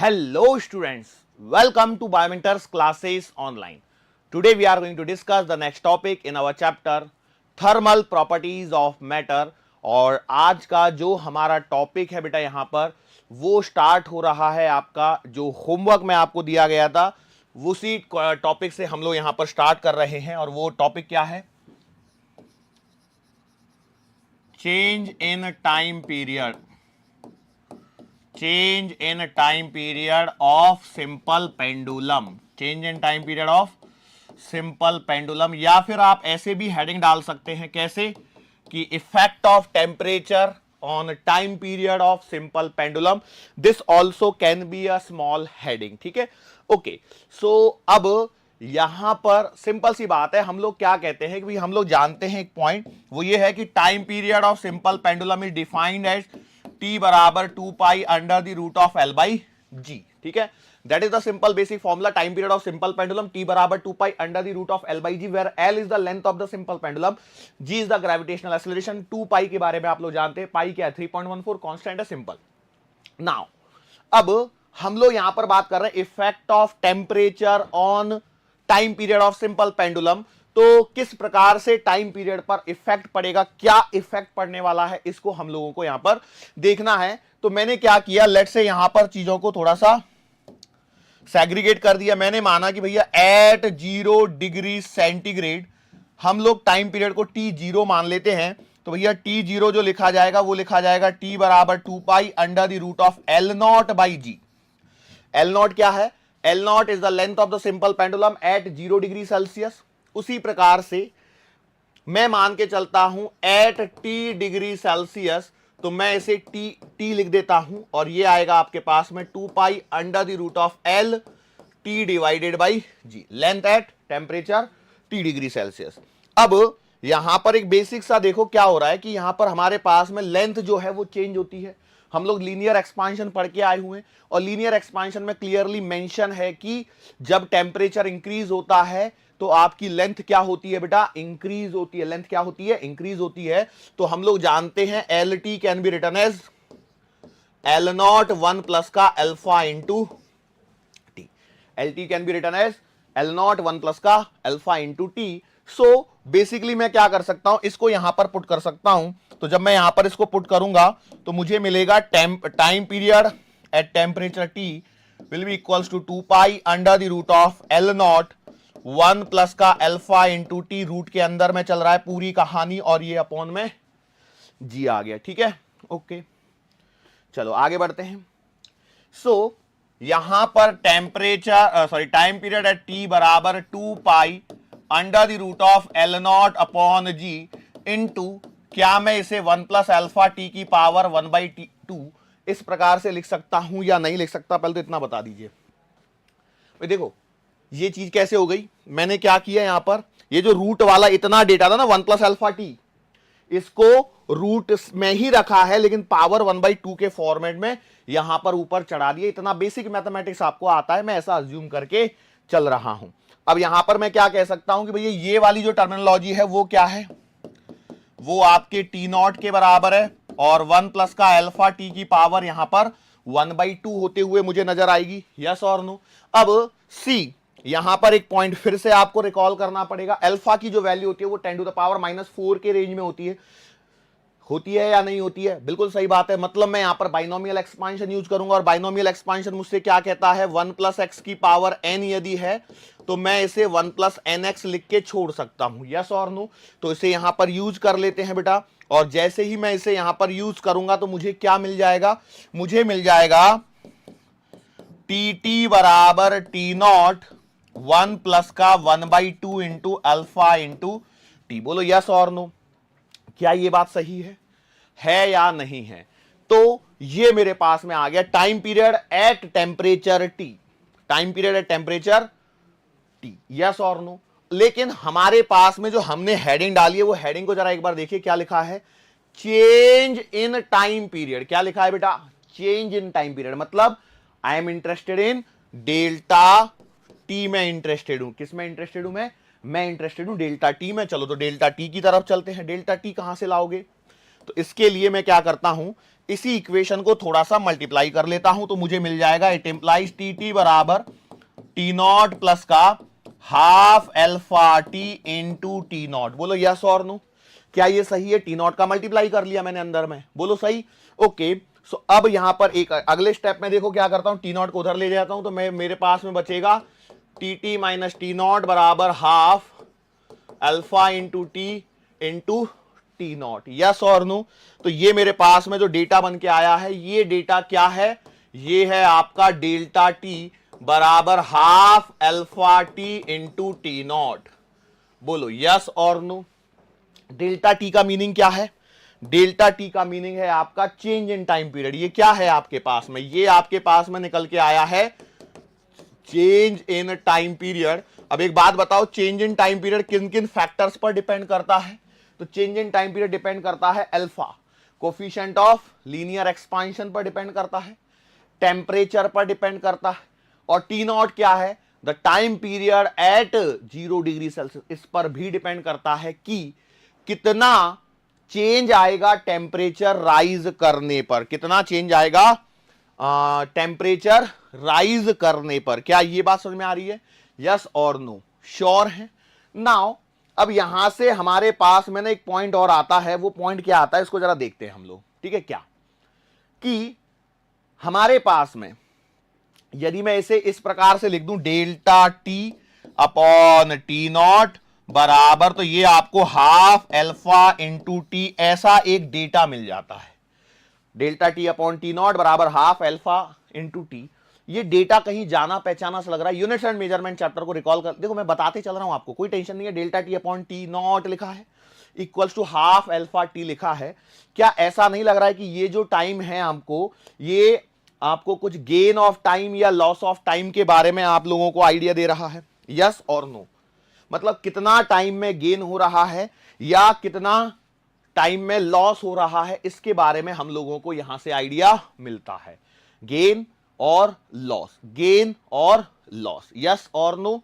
Hello students, welcome to Biomentors classes online. Today we are going to discuss the next topic in our chapter thermal properties of matter। और आज का जो हमारा topic है बेटा यहाँ पर वो स्टार्ट हो रहा है आपका जो होमवर्क में आपको दिया गया था उसी टॉपिक से हम लोग यहाँ पर स्टार्ट कर रहे हैं। और वो टॉपिक क्या है? Change in time period, change in time period of simple pendulum, change in time period of simple pendulum. या फिर आप ऐसे भी हेडिंग डाल सकते हैं, कैसे कि effect of temperature on time period of simple pendulum. This also can be a small heading. ठीक है, ओके। सो अब यहां पर सिंपल सी बात है, हम लोग क्या कहते हैं कि हम लोग जानते हैं एक पॉइंट, वो ये है कि time period of simple pendulum is defined as t बराबर 2 pi under the root of L by g. ठीक है, that is the simple basic formula. Time period of simple pendulum t बराबर 2 pi under the root of L by g, where L is the length of the simple pendulum, g is the gravitational acceleration. 2 pi के बारे में आप लोग जानते हैं, पाई क्या है? 3.14 कांस्टेंट है, सिंपल। नाउ अब हम लोग यहां पर बात कर रहे हैं effect of temperature on time period of simple pendulum. तो किस प्रकार से टाइम पीरियड पर इफेक्ट पड़ेगा, क्या इफेक्ट पड़ने वाला है, इसको हम लोगों को यहां पर देखना है। तो मैंने क्या किया, लेट से यहां पर चीजों को थोड़ा सा सेग्रीगेट कर दिया। मैंने माना कि भैया एट 0 डिग्री सेंटीग्रेड हम लोग टाइम पीरियड को T0 मान लेते हैं। तो भैया T0 जो लिखा जाएगा वो लिखा जाएगा T बराबर 2 pi under the root of L naught by g. L naught क्या है? L naught is the length of the simple pendulum at 0 degree Celsius. उसी प्रकार से मैं मान के चलता हूं एट T डिग्री सेल्सियस, तो मैं इसे T लिख देता हूं और ये आएगा आपके पास में 2 pi under the root of L T divided by g, length at temperature T degree Celsius. अब यहां पर एक बेसिक सा देखो क्या हो रहा है कि यहां पर हमारे पास में लेंथ जो है वो चेंज होती है। हम लोग लीनियर एक्सपांशन पढ़ के आए हुए हैं और लीनियर एक्सपांशन में क्लियरली मेंशन है कि जब टेम्परेचर इंक्रीज होता है तो आपकी लेंथ क्या होती है बेटा? इंक्रीज होती है। लेंथ क्या होती है? इंक्रीज होती है। तो हम लोग जानते हैं L T can be written as L not 1 plus का alpha into T. L T can be written as L not 1 plus का alpha into T. So basically मैं क्या कर सकता हूं, इसको यहां पर पुट कर सकता हूं। तो जब मैं यहां पर इसको पुट करूंगा तो मुझे मिलेगा time period at temperature T will be equals to 2 pi under the root of L not 1 plus का अल्फा इंटू टी। रूट के अंदर में चल रहा है पूरी कहानी और ये अपॉन में जी आ गया। ठीक है, ओके, चलो आगे बढ़ते हैं। सो यहां पर टाइम पीरियड एट टी बराबर 2 pi under the root of L naught upon g into, क्या मैं इसे 1 प्लस अल्फा टी की पावर 1 बाई टी 2 इस प्रकार से लिख सकता हूं या नहीं लिख सकता? पहले तो इतना बता दीजिए। देखो ये चीज कैसे हो गई, मैंने क्या किया यहां पर, ये जो रूट वाला इतना डेटा था ना 1 प्लस अल्फा टी, इसको रूट में ही रखा है लेकिन पावर 1/2 के फॉर्मेट में यहां पर ऊपर चढ़ा दिया। इतना बेसिक मैथमेटिक्स आपको आता है, मैं ऐसा अज्यूम करके चल रहा हूं। अब यहां पर मैं क्या कह सकता हूं कि भैया ये वाली जो टर्मिनोलॉजी है वो क्या है, वो आपके टी नॉट के बराबर है और 1 प्लस का अल्फा टी की पावर यहां पर 1/2 होते हुए मुझे नजर आएगी। यस और नो? अब सी यहां पर एक पॉइंट फिर से आपको रिकॉल करना पड़ेगा, अल्फा की जो वैल्यू होती है वो 10 टू द पावर -4 के रेंज में होती है या नहीं होती है? बिल्कुल सही बात है। मतलब मैं यहां पर बाइनोमियल एक्सपांशन यूज करूंगा और बाइनोमियल एक्सपांशन मुझसे क्या कहता है, 1 प्लस एक्स की पावर n यदि है तो मैं इसे 1 प्लस एन एक्स लिख के छोड़ सकता हूं। यस और नो? तो इसे यहां पर यूज कर लेते हैं बेटा, और जैसे ही मैं इसे यहां पर यूज करूंगा तो मुझे क्या मिल जाएगा, मुझे मिल जाएगा टी टी बराबर टी नॉट 1 प्लस का 1/2 इंटू अल्फा इंटू टी। बोलो यस और नो? क्या ये बात सही है या नहीं है? तो ये मेरे पास में आ गया time period at temperature T, time period at temperature T. Yes और नो? लेकिन हमारे पास में जो हमने हेडिंग डाली है वो हेडिंग को जरा एक बार देखिए, क्या लिखा है, चेंज इन टाइम पीरियड। क्या लिखा है बेटा? Change in time period. मतलब I am interested in delta T में इंटरेस्टेड हूं। किस में इंटरेस्टेड हूं मैं इंटरेस्टेड हूं डेल्टा टी में। चलो तो डेल्टा टी की तरफ चलते हैं। डेल्टा टी कहां से लाओगे? तो इसके लिए मैं क्या करता हूं, इसी इक्वेशन को थोड़ा सा मल्टीप्लाई कर लेता हूं, तो मुझे मिल जाएगा इट इंप्लाइज टी टी बराबर टी नॉट प्लस का half alpha T into T not. बोलो यस और नो, क्या ये सही है? टी नॉट का मल्टीप्लाई कर लिया मैंने अंदर में, बोलो सही। ओके, सो अब यहां पर एक अगले स्टेप में देखो क्या करता हूं, टी नॉट को उधर ले जाता हूं, तो मैं मेरे पास में बचेगा T T minus T not बराबर half alpha into T not. Yes और नो, तो ये मेरे पास में जो डेटा बन के आया है, ये डेटा क्या है? ये है आपका डेल्टा टी बराबर half alpha T into T not. बोलो यस और नो। डेल्टा टी का मीनिंग क्या है? डेल्टा टी का मीनिंग है आपका चेंज इन टाइम पीरियड। ये क्या है आपके पास में? ये आपके पास में निकल के आया है चेंज इन टाइम पीरियड। अब एक बात बताओ, चेंज इन टाइम पीरियड किन किन फैक्टर्स पर डिपेंड करता है? तो change in time period depend करता है alpha, coefficient of linear expansion पर डिपेंड करता है, टेम्परेचर पर डिपेंड करता है, और टी नॉट क्या है? The time period at 0 degree Celsius. इस पर भी डिपेंड करता है कि कितना चेंज आएगा टेम्परेचर राइज करने पर, कितना चेंज आएगा टेम्परेचर राइज करने पर। क्या ये बात समझ में आ रही है? यस और नो, श्योर है? नाउ अब यहां से हमारे पास मैंने एक पॉइंट और आता है, वो पॉइंट क्या आता है इसको जरा देखते हैं हम लोग, ठीक है? क्या कि हमारे पास में यदि मैं इसे इस प्रकार से लिख दूं, delta T upon T not बराबर, तो ये आपको हाफ एल्फा इंटू टी, ऐसा एक डेटा मिल जाता है। Delta T upon T not बराबर हाफ एल्फा इंटू टी। ये डेटा कहीं जाना पहचाना सा लग रहा है, यूनिट्स एंड मेजरमेंट चैप्टर को रिकॉल कर देखो, मैं बताते चल रहा हूं आपको, कोई टेंशन नहीं है। Delta T upon T naught लिखा है equals to half alpha T लिखा है। क्या ऐसा नहीं लग रहा है कि ये जो टाइम है हमको, ये आपको कुछ गेन ऑफ टाइम या लॉस ऑफ टाइम के बारे में आप लोगों को आइडिया दे रहा है? यस और नो, मतलब कितना टाइम में गेन हो रहा है या कितना टाइम में लॉस हो रहा है, इसके बारे में हम लोगों को यहां से आइडिया मिलता है। गेन और लॉस, गेन और लॉस, यस और नो,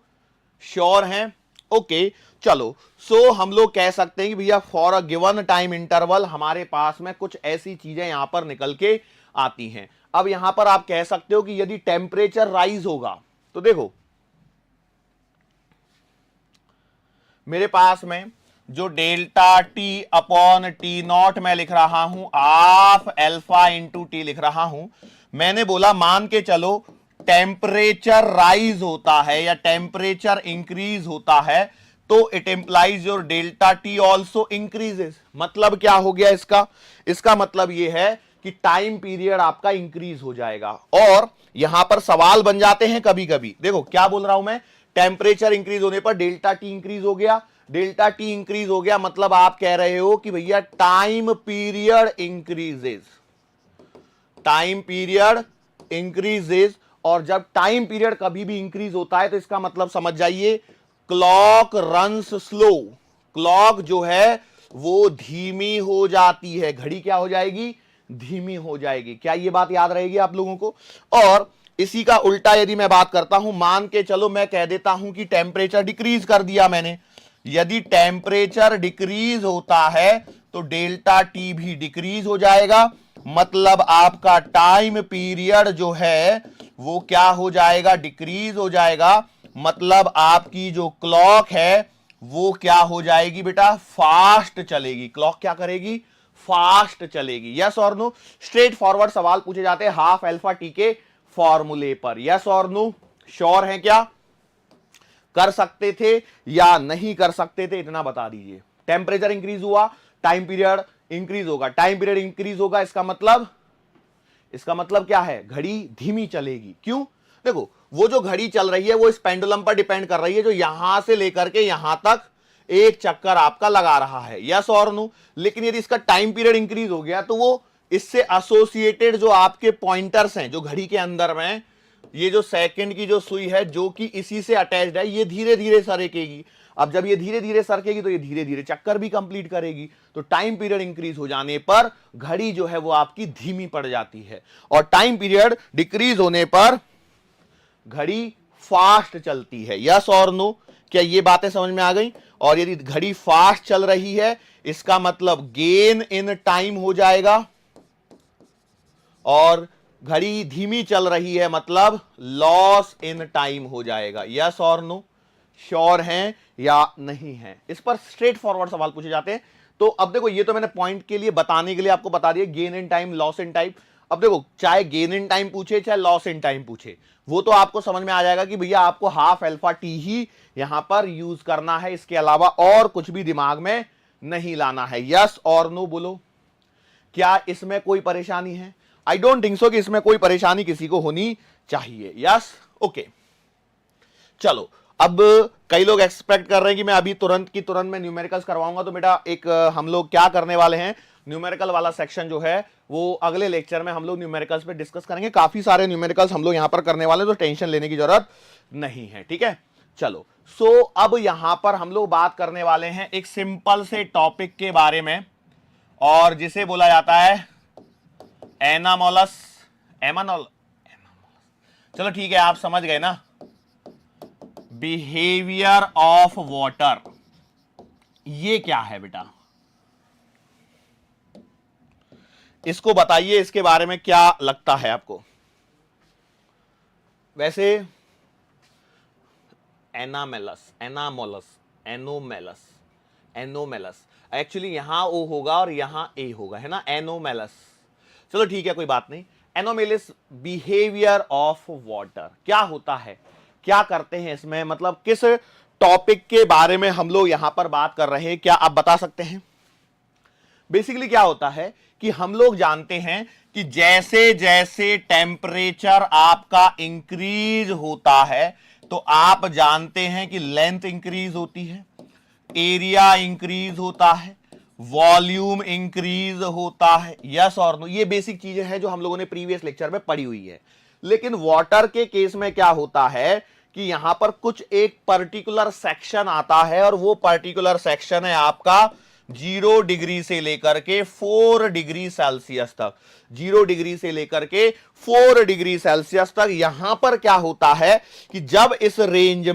श्योर हैं? ओके, चलो। सो हम लोग कह सकते हैं कि भैया for a given time interval हमारे पास में कुछ ऐसी चीजें यहां पर निकल के आती हैं। अब यहां पर आप कह सकते हो कि यदि टेम्परेचर राइज होगा, तो देखो मेरे पास में जो delta T upon T not मैं लिख रहा हूं, हाफ एल्फा इंटू टी लिख रहा हूं। मैंने बोला मान के चलो टेम्परेचर राइज होता है या टेम्परेचर इंक्रीज होता है, तो it implies your delta T also increases. मतलब क्या हो गया इसका? इसका मतलब यह है कि टाइम पीरियड आपका इंक्रीज हो जाएगा। और यहां पर सवाल बन जाते हैं कभी कभी, देखो क्या बोल रहा हूं मैं, टेम्परेचर इंक्रीज होने पर डेल्टा टी इंक्रीज हो गया, डेल्टा टी इंक्रीज हो गया, मतलब आप कह रहे हो कि भैया time period increases, time period increases. और जब टाइम पीरियड कभी भी इंक्रीज होता है तो इसका मतलब समझ जाइए क्लॉक रन्स स्लो, क्लॉक जो है वो धीमी हो जाती है, घड़ी क्या हो जाएगी? धीमी हो जाएगी। क्या ये बात याद रहेगी आप लोगों को? और इसी का उल्टा यदि मैं बात करता हूं, मान के चलो मैं कह देता हूं कि टेम्परेचर डिक्रीज कर दिया मैंने, यदि टेम्परेचर डिक्रीज होता है तो डेल्टा टी भी डिक्रीज हो जाएगा, मतलब आपका टाइम पीरियड जो है वो क्या हो जाएगा? डिक्रीज हो जाएगा। मतलब आपकी जो क्लॉक है वो क्या हो जाएगी बेटा? फास्ट चलेगी। क्लॉक क्या करेगी? फास्ट चलेगी। यस और नो? स्ट्रेट फॉरवर्ड सवाल पूछे जाते हैं हाफ एल्फा टी के फॉर्मूले पर। यस और नो? श्योर है? क्या कर सकते थे या नहीं कर सकते थे, इतना बता दीजिए। टेम्परेचर इंक्रीज हुआ, टाइम पीरियड इंक्रीज होगा, टाइम पीरियड इंक्रीज होगा, इसका मतलब क्या है? घड़ी धीमी चलेगी। क्यों? देखो वो जो घड़ी चल रही है वो इस पेंडुलम पर डिपेंड कर रही है, जो यहां से लेकर के यहां तक एक चक्कर आपका लगा रहा है। यस और नो? लेकिन यदि इसका टाइम पीरियड इंक्रीज हो गया तो वो इससे एसोसिएटेड जो आपके पॉइंटर्स हैं जो घड़ी के अंदर में, ये जो सेकंड की जो सुई है जो कि इसी से अटैच्ड है, ये धीरे धीरे सरकेगी। अब जब ये धीरे धीरे सरकेगी तो ये धीरे धीरे चक्कर भी कंप्लीट करेगी, तो टाइम पीरियड इंक्रीज हो जाने पर घड़ी जो है वो आपकी धीमी पड़ जाती है, और टाइम पीरियड डिक्रीज होने पर घड़ी फास्ट चलती है। यस और नो? क्या ये बातें समझ में आ गई? और यदि घड़ी फास्ट चल रही है इसका मतलब गेन इन टाइम हो जाएगा, और घड़ी धीमी चल रही है मतलब लॉस इन टाइम हो जाएगा। यस और नो, श्योर हैं या नहीं है? इस पर स्ट्रेट फॉरवर्ड सवाल पूछे जाते हैं। तो अब देखो, ये तो मैंने पॉइंट के लिए बताने के लिए आपको बता दिया, gain in time, loss in time. अब देखो, चाहे गेन इन टाइम पूछे चाहे लॉस इन टाइम पूछे, वो तो आपको समझ में आ जाएगा कि भैया आपको हाफ अल्फा टी ही यहां पर यूज करना है, इसके अलावा और कुछ भी दिमाग में नहीं लाना है। यस और नो बोलो, क्या इसमें कोई परेशानी है? आई डोंट थिंक सो कि इसमें कोई परेशानी किसी को होनी चाहिए। Yes, okay. चलो, अब कई लोग एक्सपेक्ट कर रहे हैं कि मैं अभी तुरंत की तुरंत मैं न्यूमेरिकल्स करवाऊंगा, तो बेटा एक हम लोग क्या करने वाले हैं, न्यूमेरिकल वाला सेक्शन जो है वो अगले लेक्चर में हम लोग न्यूमेरिकल्स पे डिस्कस करेंगे। काफी सारे न्यूमेरिकल्स हम लोग यहां पर करने वाले हैं, तो टेंशन लेने की जरूरत नहीं है, ठीक है। चलो, सो अब यहां पर हम लोग बात करने वाले हैं एक सिंपल से टॉपिक के बारे में, और जिसे बोला जाता है एनामोलस, चलो ठीक है, आप समझ गए ना, बिहेवियर ऑफ वाटर। ये क्या है बेटा, इसको बताइए, इसके बारे में क्या लगता है आपको? वैसे एनोमेलस एक्चुअली यहां ओ होगा और यहां ए होगा, है ना, एनोमेलस। चलो ठीक है, कोई बात नहीं। एनोमेलिस, बिहेवियर ऑफ वाटर, क्या होता है, क्या करते हैं इसमें, मतलब किस टॉपिक के बारे में हम लोग यहां पर बात कर रहे हैं, क्या आप बता सकते हैं? बेसिकली क्या होता है कि हम लोग जानते हैं कि जैसे जैसे टेम्परेचर आपका इंक्रीज होता है, तो आप जानते हैं कि लेंथ इंक्रीज होती है, एरिया इंक्रीज होता है, वॉल्यूम इंक्रीज होता है। यस और नो, ये बेसिक चीजें हैं जो हम लोगों ने प्रीवियस लेक्चर में पढ़ी हुई है। लेकिन वाटर के केस में क्या होता है कि यहां पर कुछ एक पर्टिकुलर सेक्शन आता है, और वो पर्टिकुलर सेक्शन है आपका 0 डिग्री से लेकर के 4 डिग्री सेल्सियस तक। 0 डिग्री से लेकर के 4 डिग्री सेल्सियस तक यहां पर क्या होता है कि जब इस रेंज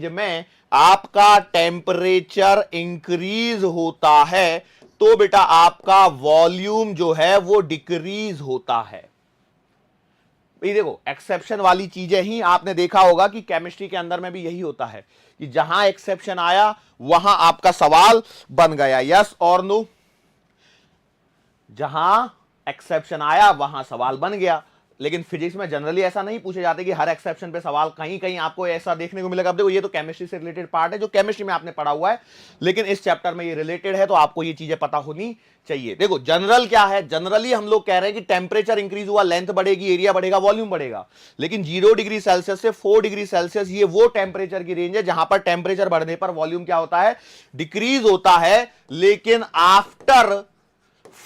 में आपका टेम्परेचर इंक्रीज होता है, तो बेटा आपका वॉल्यूम जो है वो डिक्रीज होता है। ये देखो, एक्सेप्शन वाली चीजें ही आपने देखा होगा कि केमिस्ट्री के अंदर में भी यही होता है कि जहां एक्सेप्शन आया वहां आपका सवाल बन गया। यस और नो, जहां एक्सेप्शन आया वहां सवाल बन गया। लेकिन फिजिक्स में जनरली ऐसा नहीं पूछे जाते कि हर एक्सेप्शन पे सवाल, कहीं कहीं आपको ऐसा देखने को मिलेगा। अब देखो, ये तो केमिस्ट्री से रिलेटेड पार्ट है जो केमिस्ट्री में आपने पढ़ा हुआ है, लेकिन इस चैप्टर में ये रिलेटेड है, तो आपको ये चीजें पता होनी चाहिए। देखो, जनरल क्या है, जनरली हम लोग कह रहे हैं कि टेम्परेचर इंक्रीज हुआ, लेंथ बढ़ेगी, एरिया बढ़ेगा, वॉल्यूम बढ़ेगा। लेकिन 0 डिग्री सेल्सियस से 4 डिग्री सेल्सियस ये वो टेम्परेचर की रेंज है जहां पर टेम्परेचर बढ़ने पर वॉल्यूम क्या होता है, डिक्रीज होता है। लेकिन आफ्टर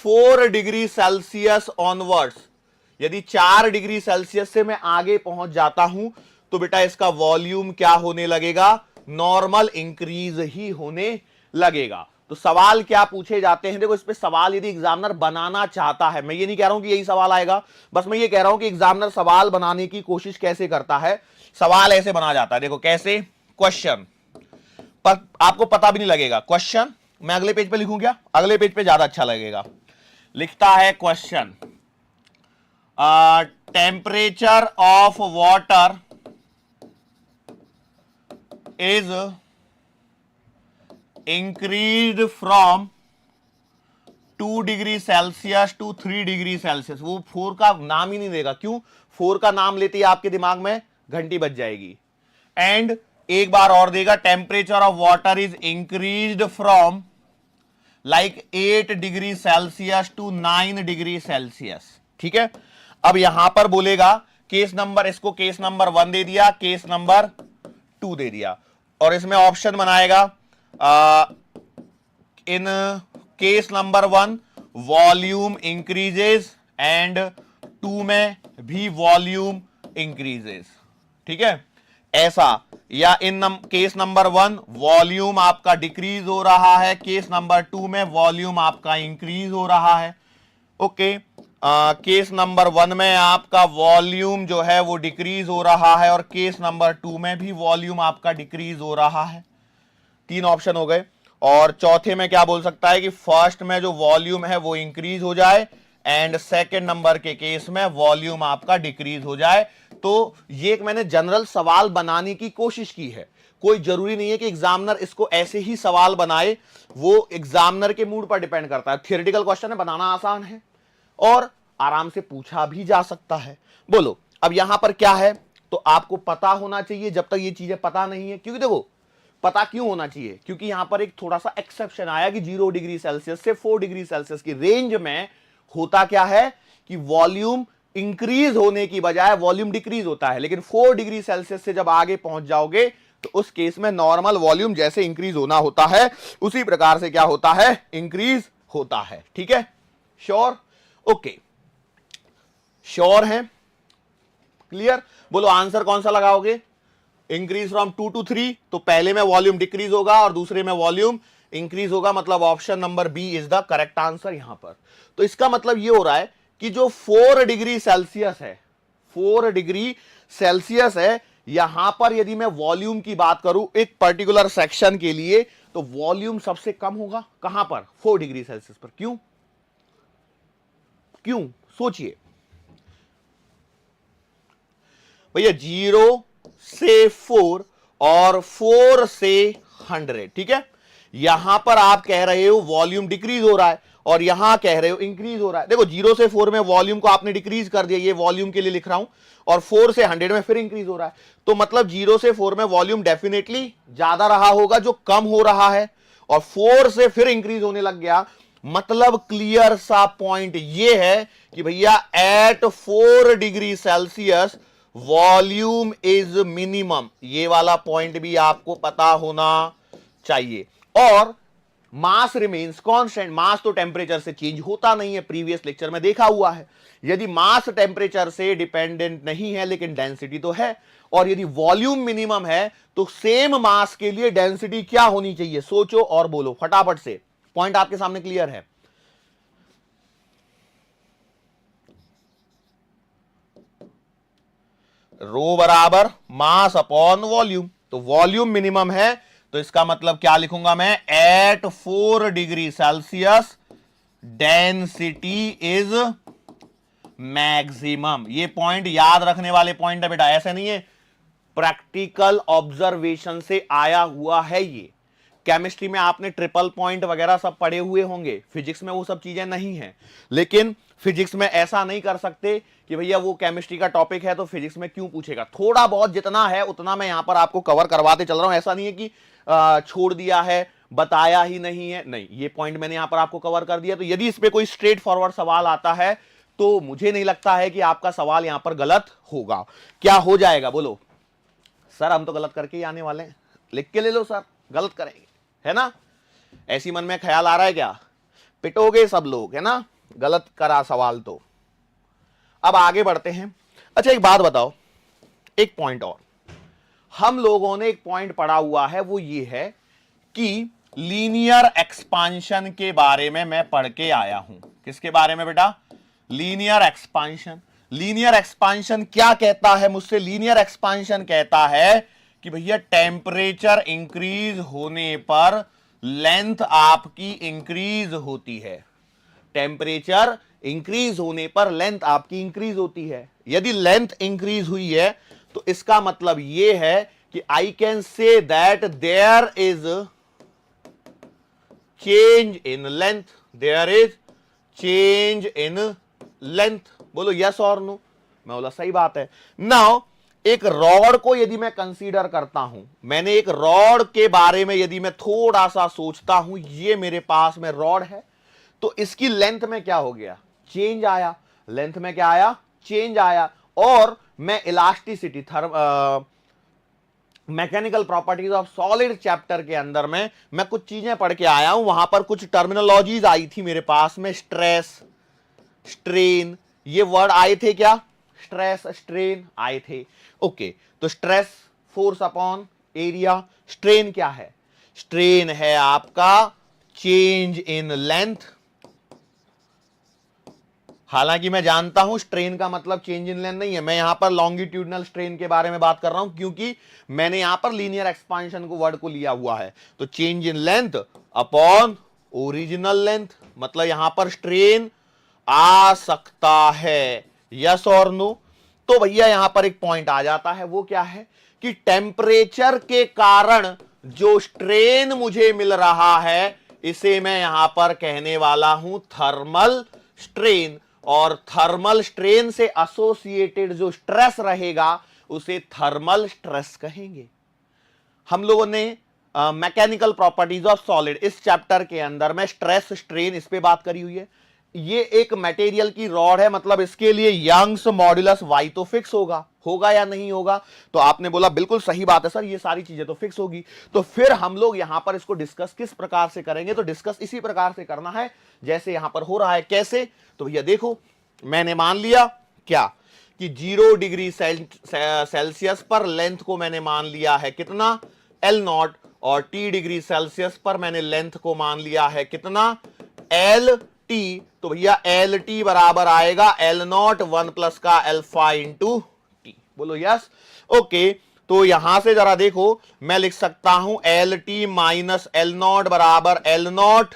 4 डिग्री सेल्सियस ऑनवर्ड्स, यदि 4 डिग्री सेल्सियस से मैं आगे पहुंच जाता हूं, तो बेटा इसका वॉल्यूम क्या होने लगेगा, नॉर्मल इंक्रीज ही होने लगेगा। तो सवाल क्या पूछे जाते हैं, देखो इस पे सवाल यदि एग्जामिनर बनाना चाहता है, मैं ये नहीं कह रहा हूं कि यही सवाल आएगा, बस मैं ये कह रहा हूं कि एग्जामिनर सवाल बनाने की कोशिश कैसे करता है। सवाल ऐसे बना जाता है, देखो कैसे, क्वेश्चन पर आपको पता भी नहीं लगेगा। क्वेश्चन मैं अगले पेज पे लिखूं क्या, अगले पेज पे ज्यादा अच्छा लगेगा। लिखता है question, temperature of water is increased from 2 degree Celsius to 3 degree Celsius. वो 4 का नाम ही नहीं देगा, क्यों? 4 का नाम लेते ही आपके दिमाग में घंटी बज जाएगी। एंड एक बार और देगा, temperature of water is increased from like 8 degree Celsius to 9 degree Celsius. ठीक है, अब यहां पर बोलेगा केस नंबर, इसको केस नंबर 1 दे दिया, केस नंबर 2 दे दिया, और इसमें ऑप्शन बनाएगा in case number 1 volume increases and 2 में भी वॉल्यूम इंक्रीजेस। ठीक है, ऐसा, या इन केस नंबर 1 वॉल्यूम आपका डिक्रीज हो रहा है, केस नंबर 2 में वॉल्यूम आपका इंक्रीज हो रहा है। ओके, केस नंबर 1 में आपका वॉल्यूम जो है वो डिक्रीज हो रहा है, और केस नंबर 2 में भी वॉल्यूम आपका डिक्रीज हो रहा है। 3 ऑप्शन हो गए। और चौथे में क्या बोल सकता है कि फर्स्ट में जो वॉल्यूम है वो इंक्रीज हो जाए एंड सेकेंड नंबर के केस में वॉल्यूम आपका डिक्रीज हो जाए। तो ये एक मैंने जनरल सवाल बनाने की कोशिश की है, कोई जरूरी नहीं है कि एग्जामिनर इसको ऐसे ही सवाल बनाए, वो एग्जामिनर के मूड पर डिपेंड करता है। थियोरेटिकल क्वेश्चन है, बनाना आसान है और आराम से पूछा भी जा सकता है। बोलो अब यहां पर क्या है, तो आपको पता होना चाहिए जब तक ये चीजें पता नहीं है, क्योंकि देखो पता क्यों होना चाहिए, क्योंकि यहां पर एक थोड़ा सा एक्सेप्शन आया कि 0 डिग्री सेल्सियस से 4 डिग्री सेल्सियस की रेंज में होता क्या है कि वॉल्यूम इंक्रीज होने की बजाय वॉल्यूम डिक्रीज होता है, लेकिन 4 डिग्री सेल्सियस से जब आगे पहुंच जाओगे तो उस केस में नॉर्मल वॉल्यूम जैसे इंक्रीज होना होता है उसी प्रकार से क्या होता है, इंक्रीज होता है। ठीक है, श्योर? ओके, श्योर है, क्लियर? बोलो आंसर कौन सा लगाओगे? इंक्रीज फ्रॉम 2 to 3, तो पहले में वॉल्यूम डिक्रीज होगा और दूसरे में वॉल्यूम इंक्रीज होगा, मतलब option number B is the correct answer यहां पर। तो इसका मतलब यह हो रहा है कि जो 4 डिग्री सेल्सियस है, 4 डिग्री सेल्सियस है, यहां पर यदि मैं वॉल्यूम की बात करूं एक पर्टिकुलर सेक्शन के लिए, तो वॉल्यूम सबसे कम होगा कहां पर? 4 डिग्री सेल्सियस पर। क्यों? क्यों सोचिए भैया, 0 से 4 और 4 से 100, ठीक है, यहां पर आप कह रहे हो वॉल्यूम डिक्रीज हो रहा है और यहां कह रहे हो इंक्रीज हो रहा है। देखो 0 से 4 में वॉल्यूम को आपने डिक्रीज कर दिया, ये वॉल्यूम के लिए लिख रहा हूं, और 4 से 100 में फिर इंक्रीज हो रहा है, तो मतलब 0 से 4 में वॉल्यूम डेफिनेटली ज्यादा रहा होगा जो कम हो रहा है, और 4 से फिर इंक्रीज होने लग गया, मतलब क्लियर सा पॉइंट ये है कि भैया at 4 degree Celsius volume is minimum. ये वाला पॉइंट भी आपको पता होना चाहिए। और मास रिमेन्स कांस्टेंट, मास तो टेम्परेचर से चेंज होता नहीं है, प्रीवियस लेक्चर में देखा हुआ है। यदि मास टेम्परेचर से डिपेंडेंट नहीं है लेकिन डेंसिटी तो है, और यदि वॉल्यूम मिनिमम है तो सेम मास के लिए डेंसिटी क्या होनी चाहिए? सोचो और बोलो फटाफट से, पॉइंट आपके सामने क्लियर है। रो बराबर मास अपॉन वॉल्यूम, तो वॉल्यूम मिनिमम है, तो इसका मतलब क्या लिखूंगा मैं? At 4 degree Celsius density is maximum. ये पॉइंट याद रखने वाले पॉइंट है बेटा, ऐसा नहीं है, प्रैक्टिकल ऑब्जर्वेशन से आया हुआ है ये। केमिस्ट्री में आपने ट्रिपल पॉइंट वगैरह सब पढ़े हुए होंगे, फिजिक्स में वो सब चीजें नहीं है, लेकिन फिजिक्स में ऐसा नहीं कर सकते कि भैया वो केमिस्ट्री का टॉपिक है तो फिजिक्स में क्यों पूछेगा। थोड़ा बहुत जितना है उतना मैं यहां पर आपको कवर करवाते चल रहा हूं, ऐसा नहीं है कि छोड़ दिया है, बताया ही नहीं है, नहीं, ये पॉइंट मैंने यहां पर आपको कवर कर दिया। तो यदि इस पे कोई स्ट्रेट फॉरवर्ड सवाल आता है तो मुझे नहीं लगता है कि आपका सवाल यहां पर गलत होगा। क्या हो जाएगा बोलो? सर हम तो गलत करके ही आने वाले हैं, लिख के ले लो सर, गलत करेंगे, है ना? ऐसी मन में ख्याल आ रहा है क्या? पिटोगे सब लोग, है ना, गलत करा सवाल तो। अब आगे बढ़ते हैं। अच्छा एक बात बताओ, एक पॉइंट और, हम लोगों ने एक पॉइंट पढ़ा हुआ है, वो ये है कि लीनियर एक्सपांशन के बारे में मैं पढ़ के आया हूं। किसके बारे में बेटा? Linear expansion. लीनियर एक्सपांशन क्या कहता है मुझसे? लीनियर एक्सपांशन कहता है कि भैया टेम्परेचर इंक्रीज होने पर लेंथ आपकी इंक्रीज होती है। टेम्परेचर इंक्रीज होने पर लेंथ आपकी इंक्रीज होती है। यदि लेंथ इंक्रीज हुई है तो इसका मतलब यह है कि I can say that there is change in length, there is change in length. बोलो यस और नो? मैं बोला सही बात है। नाउ एक रॉड को यदि मैं कंसीडर करता हूं, मैंने एक रॉड के बारे में यदि मैं थोड़ा सा सोचता हूं, ये मेरे पास में रॉड है, तो इसकी लेंथ में क्या हो गया? चेंज आया। लेंथ में क्या आया? चेंज आया। और मैं elasticity, mechanical properties of solid chapter के अंदर में मैं कुछ चीजें पढ़ के आया हूं, वहां पर कुछ टर्मिनोलॉजीज आई थी मेरे पास में, स्ट्रेस, स्ट्रेन, ये वर्ड आए थे क्या? स्ट्रेस स्ट्रेन आए थे। ओके, तो stress force upon area, strain क्या है? स्ट्रेन है आपका चेंज इन लेंथ, हालांकि मैं जानता हूं स्ट्रेन का मतलब चेंज इन लेंथ नहीं है, मैं यहां पर लॉन्गिट्यूडनल स्ट्रेन के बारे में बात कर रहा हूं क्योंकि मैंने यहां पर लीनियर एक्सपांशन को वर्ड को लिया हुआ है। तो change in length upon original length, मतलब यहां पर स्ट्रेन आ सकता है, यस और नो। तो भैया यहां पर एक पॉइंट आ जाता है, वो क्या है कि टेम्परेचर के कारण जो स्ट्रेन मुझे मिल रहा है इसे मैं यहां पर कहने वाला हूं थर्मल स्ट्रेन, और थर्मल स्ट्रेन से एसोसिएटेड जो स्ट्रेस रहेगा उसे थर्मल स्ट्रेस कहेंगे। हम लोगों ने मैकेनिकल प्रॉपर्टीज ऑफ सॉलिड इस चैप्टर के अंदर में स्ट्रेस स्ट्रेन इस पे बात करी हुई है। ये एक मटेरियल की रॉड है, मतलब इसके लिए यंग्स मॉड्यूलस वाई तो फिक्स होगा, होगा या नहीं होगा? तो आपने बोला बिल्कुल सही बात है सर, ये सारी चीजें तो फिक्स होगी। तो फिर हम लोग यहां पर इसको डिस्कस किस प्रकार से करेंगे? तो डिस्कस इसी प्रकार से करना है जैसे यहां पर हो रहा है। कैसे? तो भैया देखो, मैंने मान लिया क्या कि 0 डिग्री सेल्सियस पर लेंथ को मैंने मान लिया है कितना, L0, और T डिग्री सेल्सियस पर मैंने लेंथ को मान लिया है कितना, LT। तो भैया LT बराबर आएगा L0 1 प्लस का अल्फा इंटू टी। बोलो यस। ओके, तो यहां से जरा देखो, मैं लिख सकता हूं LT माइनस L0 बराबर L0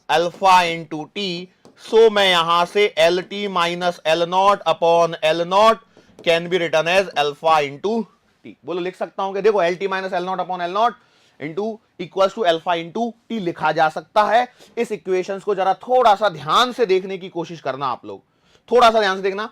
अल्फा इंटू टी। सो मैं यहां से LT minus L0 upon L0 can be written as alpha into T. बोलो लिख सकता हूं कि देखो LT minus L0 upon L0 into equals to alpha into T लिखा जा सकता है। इस इक्वेशंस को जरा थोड़ा सा ध्यान से देखने की कोशिश करना, आप लोग थोड़ा सा ध्यान से देखना।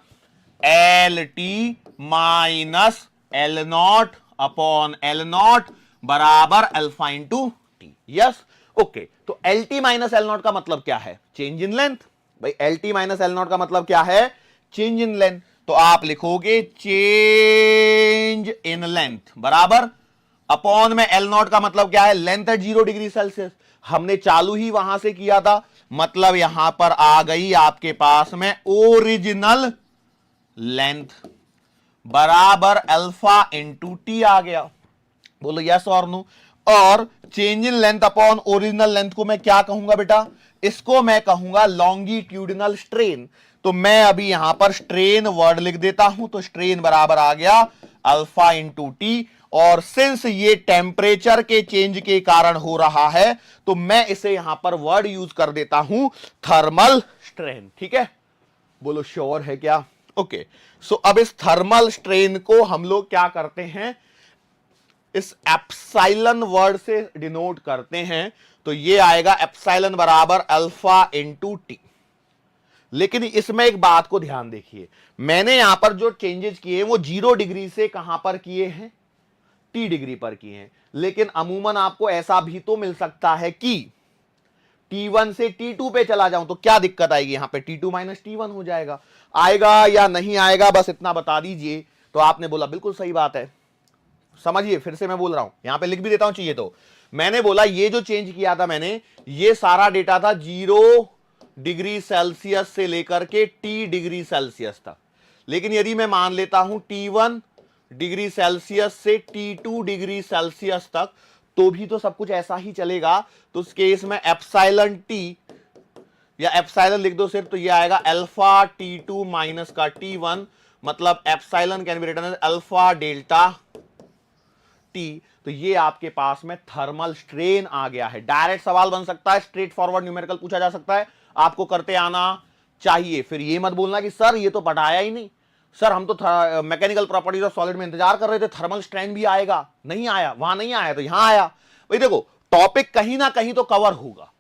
LT minus L0 upon L0 बराबर alpha into T. Yes, okay. तो LT माइनस L0 का मतलब क्या है? Change in length. भाई LT माइनस L0 का मतलब क्या है? Change in length. तो आप लिखोगे चेंज इन लेंथ बराबर अपॉन में L0 का मतलब क्या है? Length at 0 degree Celsius. हमने चालू ही वहां से किया था, मतलब यहां पर आ गई आपके पास में ओरिजिनल लेंथ बराबर अल्फा इंटू टी आ गया। बोलो यस और नो। और change in length upon original length को मैं क्या कहूंगा बेटा? इसको मैं कहूंगा लॉन्गिट्यूडिनल स्ट्रेन। तो मैं अभी यहां पर स्ट्रेन वर्ड लिख देता हूं, तो स्ट्रेन बराबर आ गया अल्फा इंटू टी। और सिंस ये टेम्परेचर के चेंज के कारण हो रहा है तो मैं इसे यहां पर वर्ड यूज कर देता हूं थर्मल स्ट्रेन। ठीक है, बोलो श्योर है क्या? ओके, सो अब इस थर्मल स्ट्रेन को हम लोग क्या करते हैं? इस एप्सिलॉन वर्ड से डिनोट करते हैं। तो ये आएगा एप्सिलॉन बराबर अल्फा इंटू टी। लेकिन इसमें एक बात को ध्यान देखिए, मैंने यहां पर जो चेंजेस किए वो 0 डिग्री से कहां पर किए हैं? T डिग्री पर किए हैं। लेकिन अमूमन आपको ऐसा भी तो मिल सकता है कि T1 से T2 पे चला जाऊं तो क्या दिक्कत आएगी? यहां पे T2 माइनस T1 हो जाएगा। आएगा या नहीं आएगा बस इतना बता दीजिए। तो आपने बोला बिल्कुल सही बात है। समझिए, फिर से मैं बोल रहा हूं, यहां पे लिख भी देता हूं चाहिए तो। मैंने बोला ये जो चेंज किया था मैंने, ये सारा डेटा था 0 डिग्री सेल्सियस से लेकर के T डिग्री सेल्सियस तक। लेकिन यदि मैं मान लेता हूं T1 डिग्री सेल्सियस से T2 डिग्री सेल्सियस तक, तो भी तो सब कुछ ऐसा ही चलेगा। तो उस केस में एप्सिलॉन टी या एप्सिलॉन लिख दो सिर्फ, तो ये आएगा अल्फा T2 माइनस का T1, मतलब epsilon can be written as alpha delta T. तो ये आपके पास में थर्मल स्ट्रेन आ गया है। डायरेक्ट सवाल बन सकता है, स्ट्रेट फॉरवर्ड न्यूमेरिकल पूछा जा सकता है, आपको करते आना चाहिए। फिर ये मत बोलना कि सर ये तो पढ़ाया ही नहीं, सर हम तो मैकेनिकल प्रॉपर्टीज ऑफ सॉलिड में इंतजार कर रहे थे, थर्मल स्ट्रेन भी आएगा। नहीं आया, वहां नहीं आया तो यहां आया। भाई देखो, टॉपिक कहीं ना कहीं तो कवर होगा।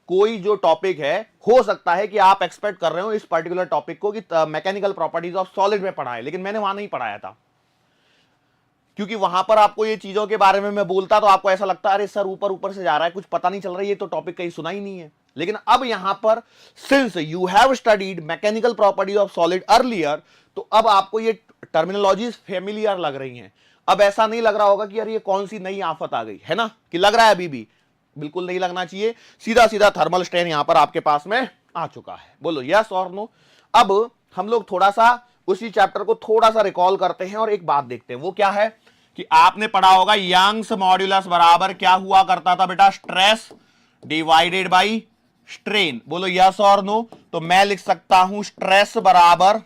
कोई जो टॉपिक है, हो सकता है कि आप एक्सपेक्ट कर रहे हो इस पर्टिकुलर टॉपिक को कि मैकेनिकल प्रॉपर्टीज ऑफ सॉलिड में पढ़ाए, लेकिन मैंने वहां नहीं पढ़ाया था। क्योंकि वहां पर आपको ये चीजों के बारे में मैं बोलता तो आपको ऐसा लगता अरे सर ऊपर ऊपर से जा रहा है, कुछ पता नहीं चल रहा है, ये तो टॉपिक कहीं सुना ही नहीं है। लेकिन अब यहां पर since you have studied mechanical properties of solid earlier, तो अब आपको ये टर्मिनोलॉजीज फेमिलियर लग रही हैं। अब ऐसा नहीं लग रहा होगा कि यार ये कौन सी नई आफत आ गई है ना, कि लग रहा है अभी भी? बिल्कुल नहीं लगना चाहिए। सीधा सीधा थर्मल स्ट्रेन यहां पर आपके पास में आ चुका है। बोलो यस और नो। अब हम लोग थोड़ा सा उसी चैप्टर को थोड़ा सा रिकॉल करते हैं और एक बात देखते हैं। वो क्या है कि आपने पढ़ा होगा यंग्स मॉड्यूलस बराबर क्या हुआ करता था बेटा? स्ट्रेस डिवाइडेड बाई स्ट्रेन, बोलो यस और नो। तो मैं लिख सकता हूं स्ट्रेस बराबर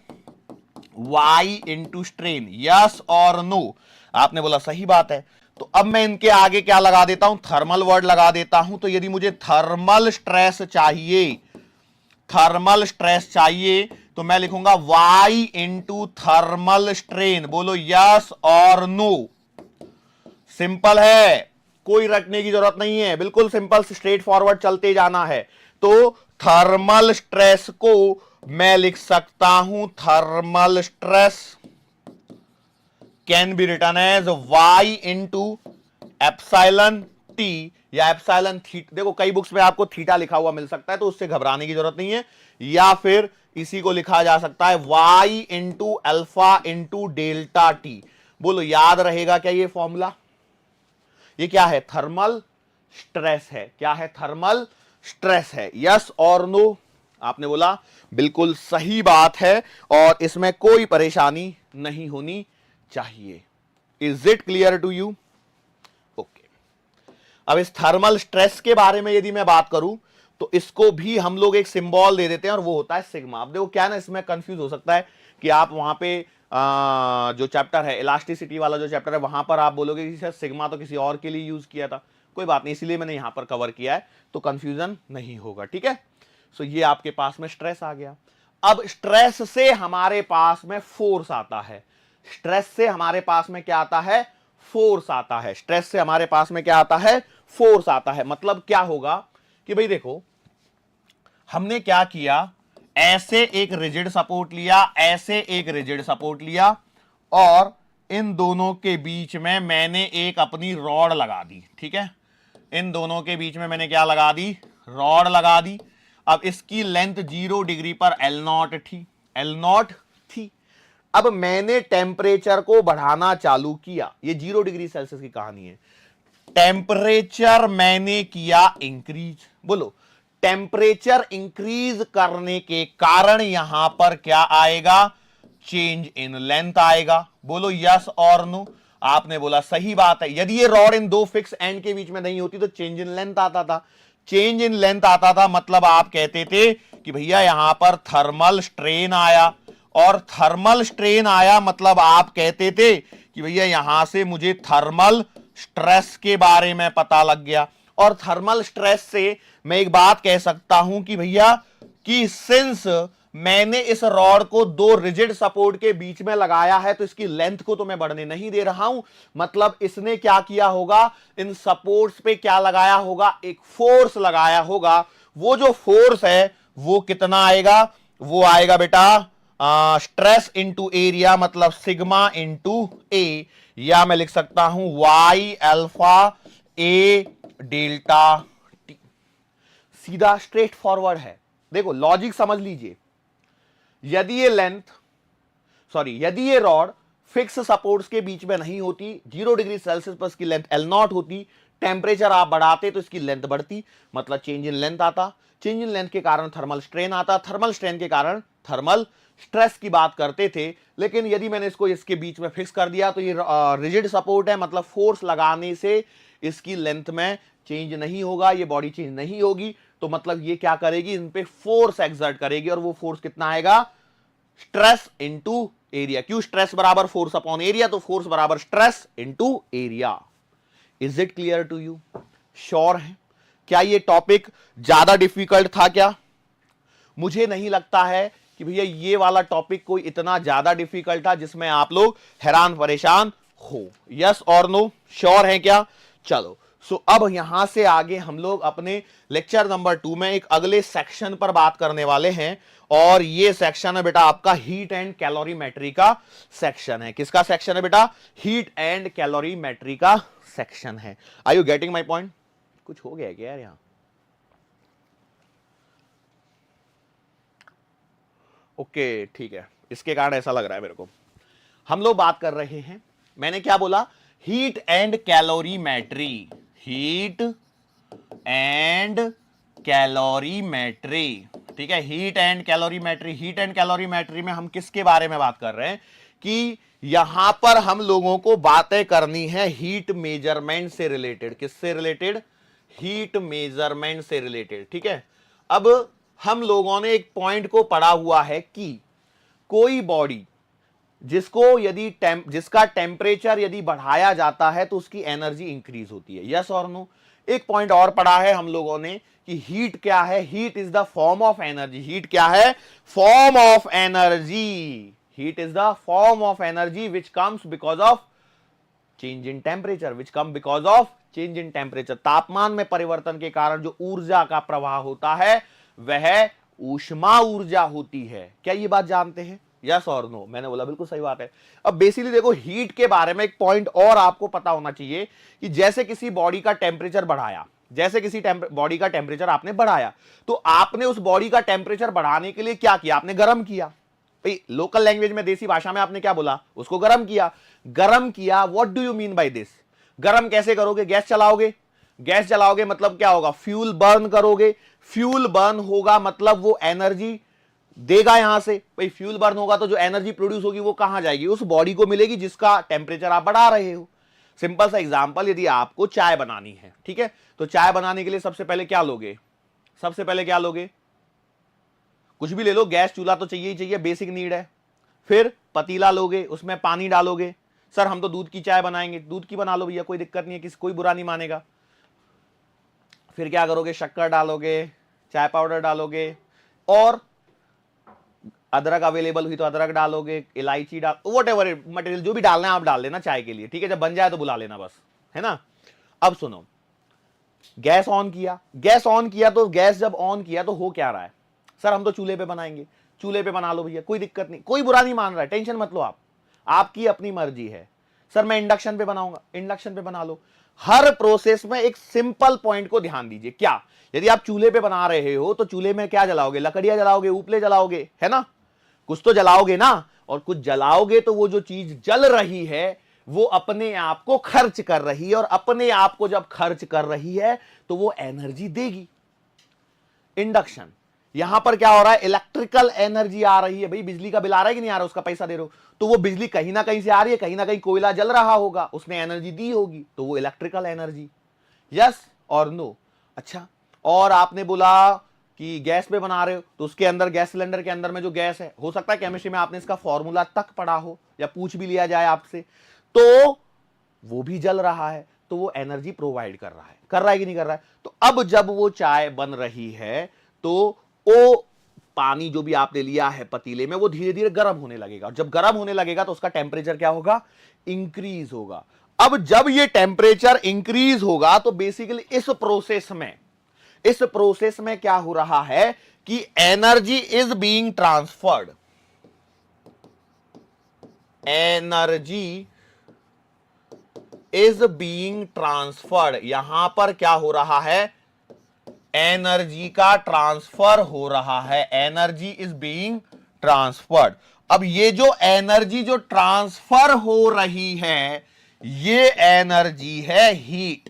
y इंटू स्ट्रेन, यस और नो। आपने बोला सही बात है। तो अब मैं इनके आगे क्या लगा देता हूं, थर्मल वर्ड लगा देता हूं। तो यदि मुझे थर्मल स्ट्रेस चाहिए, थर्मल स्ट्रेस चाहिए, तो मैं लिखूंगा y इंटू थर्मल स्ट्रेन, बोलो यस और नो। सिंपल है, कोई रटने की जरूरत नहीं है, बिल्कुल सिंपल स्ट्रेट फॉरवर्ड चलते जाना है। तो थर्मल स्ट्रेस को मैं लिख सकता हूं, thermal stress can be written as y into epsilon T या एप्सिलॉन थीटा। देखो कई बुक्स में आपको थीटा लिखा हुआ मिल सकता है, तो उससे घबराने की जरूरत नहीं है। या फिर इसी को लिखा जा सकता है y into alpha into delta T. बोलो याद रहेगा क्या ये फॉर्मूला? ये क्या है? थर्मल स्ट्रेस है। क्या है? थर्मल स्ट्रेस है। यस और नो? आपने बोला बिल्कुल सही बात है, और इसमें कोई परेशानी नहीं होनी चाहिए। Is it clear to you? Okay. अब इस थर्मल स्ट्रेस के बारे में यदि मैं बात करूं, तो इसको भी हम लोग एक सिंबल दे देते हैं, और वो होता है सिग्मा। अब देखो क्या ना, इसमें कंफ्यूज हो सकता है कि आप वहां पे जो चैप्टर है इलास्टिसिटी वाला जो चैप्टर है, वहां पर आप बोलोगे कि सर सिग्मा तो किसी और के लिए यूज किया था। कोई बात नहीं, इसलिए मैंने यहां पर कवर किया है, तो कंफ्यूजन नहीं होगा। ठीक है। सो ये आपके पास में स्ट्रेस आ गया। अब स्ट्रेस से हमारे पास में फोर्स आता है। स्ट्रेस से हमारे पास में क्या आता है? फोर्स आता है। स्ट्रेस से हमारे पास में क्या आता है? फोर्स आता है। मतलब क्या होगा कि भाई देखो, हमने क्या किया, ऐसे एक रिजिड सपोर्ट लिया, ऐसे एक रिजिड सपोर्ट लिया, और इन दोनों के बीच में मैंने एक अपनी रॉड लगा दी। ठीक है, इन दोनों के बीच में मैंने क्या लगा दी? रॉड लगा दी। अब इसकी लेंथ 0 डिग्री पर L0 थी, L0 थी। अब मैंने टेम्परेचर को बढ़ाना चालू किया। ये 0 डिग्री सेल्सियस की कहानी है। टेम्परेचर मैंने किया इंक्रीज। बोलो, टेम्परेचर इंक्रीज करने के कारण यहां पर क्या आएगा? चेंज इन लेंथ आएगा। बोलो यस और नो? आपने बोला सही बात है। यदि ये रॉड इन दो फिक्स एंड के बीच में नहीं होती तो चेंज इन लेंथ आता था। चेंज इन लेंथ आता था मतलब आप कहते थे कि भैया यहां पर थर्मल स्ट्रेन आया, और थर्मल स्ट्रेन आया मतलब आप कहते थे कि भैया यहां से मुझे थर्मल स्ट्रेस के बारे में पता लग गया। और थर्मल स्ट्रेस से मैं एक बात कह सकता हूं कि भैया कि सिंस मैंने इस रॉड को दो रिजिड सपोर्ट के बीच में लगाया है, तो इसकी लेंथ को तो मैं बढ़ने नहीं दे रहा हूं। मतलब इसने क्या किया होगा? इन सपोर्ट्स पे क्या लगाया होगा? एक फोर्स लगाया होगा। वो जो फोर्स है वो कितना आएगा? वो आएगा बेटा स्ट्रेस इंटू एरिया, मतलब सिग्मा इंटू ए, या मैं लिख सकता हूं वाई अल्फा ए डेल्टा टी। सीधा स्ट्रेट फॉरवर्ड है। देखो लॉजिक समझ लीजिए। यदि ये रॉड फिक्स सपोर्ट्स के बीच में नहीं होती, 0 डिग्री सेल्सियस पर इसकी लेंथ L0 होती, टेम्परेचर आप बढ़ाते तो इसकी लेंथ बढ़ती, मतलब चेंज इन लेंथ आता। चेंज इन लेंथ के कारण थर्मल स्ट्रेन आता, थर्मल स्ट्रेन के कारण थर्मल स्ट्रेस की बात करते थे। लेकिन यदि मैंने इसको इसके बीच में फिक्स कर दिया तो ये रिजिड सपोर्ट है, मतलब फोर्स लगाने से इसकी लेंथ में चेंज नहीं होगा, ये बॉडी चेंज नहीं होगी। तो मतलब ये क्या करेगी? इन पे फोर्स एक्सर्ट करेगी, और वो फोर्स कितना आएगा? Stress into area. क्यों? स्ट्रेस बराबर फोर्स अपॉन एरिया, तो फोर्स बराबर stress into area. Is it clear to you? Sure है? क्या ये टॉपिक ज्यादा डिफिकल्ट था क्या? मुझे नहीं लगता है कि भैया ये वाला टॉपिक कोई इतना ज्यादा डिफिकल्ट था जिसमें आप लोग हैरान परेशान हो। यस और नो? श्योर है क्या? चलो, सो अब यहां से आगे हम लोग अपने लेक्चर नंबर 2 में एक अगले सेक्शन पर बात करने वाले हैं, और ये सेक्शन है बेटा आपका हीट एंड कैलोरीमेट्री का सेक्शन है। किसका सेक्शन है बेटा? हीट एंड कैलोरीमेट्री का सेक्शन है। Are you getting my point? कुछ हो गया क्या यार यहां? ओके ठीक है, इसके कारण ऐसा लग रहा है मेरे को। हम लोग बात कर रहे हैं, मैंने क्या बोला? Heat and calorimetry. Heat and calorimetry. ठीक है, heat and calorimetry. Heat and calorimetry में हम किसके बारे में बात कर रहे हैं कि यहां पर हम लोगों को बातें करनी है हीट मेजरमेंट से रिलेटेड। किससे रिलेटेड? हीट मेजरमेंट से रिलेटेड। ठीक है, अब हम लोगों ने एक पॉइंट को पढ़ा हुआ है कि कोई बॉडी जिसका टेम्परेचर यदि बढ़ाया जाता है तो उसकी एनर्जी इंक्रीज होती है, यस और नो। एक पॉइंट और पढ़ा है हम लोगों ने कि हीट क्या है, heat is the form of energy. Heat क्या है? Form of energy. Heat is the form of energy which comes because of change in temperature, which come because of change in temperature. तापमान में परिवर्तन के कारण जो ऊर्जा का प्रवाह होता है वह ऊष्मा ऊर्जा होती है। क्या ये बात जानते हैं? यस और नो। मैंने बोला बिल्कुल सही बात है। अब बेसिकली देखो, हीट के बारे में एक पॉइंट और आपको पता होना चाहिए कि जैसे किसी बॉडी का टेम्परेचर बढ़ाया, जैसे किसी बॉडी का टेम्परेचर आपने बढ़ाया, तो आपने उस बॉडी का टेम्परेचर बढ़ाने के लिए क्या किया? आपने गर्म किया। भाई लोकल लैंग्वेज में, देसी भाषा में आपने क्या बोला? उसको गर्म किया। गर्म किया, what do you mean by this? गर्म कैसे करोगे? गैस चलाओगे। गैस चलाओगे मतलब क्या होगा? फ्यूल बर्न करोगे। फ्यूल बर्न होगा मतलब वो एनर्जी देगा यहां से। भाई फ्यूल बर्न होगा तो जो एनर्जी प्रोड्यूस होगी वो कहां जाएगी? उस बॉडी को मिलेगी जिसका टेम्परेचर आप बढ़ा रहे हो। सिंपल सा एग्जांपल, यदि आपको चाय बनानी है, ठीक है, तो चाय बनाने के लिए सबसे पहले क्या लोगे? सबसे पहले क्या लोगे? कुछ भी ले लो, गैस चूल्हा तो चाहिए ही चाहिए, बेसिक नीड है। फिर पतीला लोगे, उसमें पानी डालोगे। सर हम तो दूध की चाय बनाएंगे, दूध की बना लो भैया, कोई दिक्कत नहीं है, किसी कोई बुरा नहीं मानेगा। फिर क्या करोगे? शक्कर डालोगे, चाय पाउडर डालोगे, और अदरक अवेलेबल हुई तो अदरक डालोगे, इलायची डाल, वट एवर मटेरियल जो भी डालना है आप डाल लेना चाय के लिए, ठीक है। जब बन जाए तो बुला लेना बस, है ना। अब सुनो, गैस ऑन किया। गैस ऑन किया तो गैस जब ऑन किया तो हो क्या रहा है? सर हम तो चूल्हे पे बनाएंगे, चूल्हे पे बना लो भैया, कोई दिक्कत नहीं, कोई बुरा नहीं मान रहा है, टेंशन मत लो आप, आपकी अपनी मर्जी है। सर मैं इंडक्शन पे बनाऊंगा, इंडक्शन पे बना लो। हर प्रोसेस में एक सिंपल पॉइंट को ध्यान दीजिए। क्या? यदि आप चूल्हे पे बना रहे हो तो चूल्हे में क्या जलाओगे? लकड़ियां जलाओगे, उपले जलाओगे, है ना, कुछ तो जलाओगे ना। और कुछ जलाओगे तो वो जो चीज जल रही है वो अपने आप को खर्च कर रही है, और अपने आप को जब खर्च कर रही है तो वो एनर्जी देगी। इंडक्शन, यहां पर क्या हो रहा है? इलेक्ट्रिकल एनर्जी आ रही है। भाई बिजली का बिल आ रहा है कि नहीं आ रहा? उसका पैसा दे रहे हो, तो वो बिजली कहीं ना कहीं से आ रही है, कहीं ना कहीं कोयला जल रहा होगा, उसने एनर्जी दी होगी, तो वो इलेक्ट्रिकल एनर्जी। यस और नो। अच्छा, और आपने बोला कि गैस पे बना रहे हो तो उसके अंदर, गैस सिलेंडर के अंदर में जो गैस है, हो सकता है केमिस्ट्री में आपने इसका फॉर्मूला तक पढ़ा हो या पूछ भी लिया जाए आपसे, तो वो भी जल रहा है, तो वो एनर्जी प्रोवाइड कर रहा है कि नहीं कर रहा है? तो अब जब वो चाय बन रही है तो वो पानी जो भी आपने लिया है पतीले में, वो धीरे धीरे गर्म होने लगेगा। जब गर्म होने लगेगा तो उसका टेम्परेचर क्या होगा? इंक्रीज होगा। अब जब ये टेम्परेचर इंक्रीज होगा तो बेसिकली इस प्रोसेस में क्या हो रहा है कि energy is being transferred. Energy is being transferred. यहां पर क्या हो रहा है? एनर्जी का ट्रांसफर हो रहा है। Energy is being transferred. अब ये जो एनर्जी जो ट्रांसफर हो रही है, ये एनर्जी है हीट।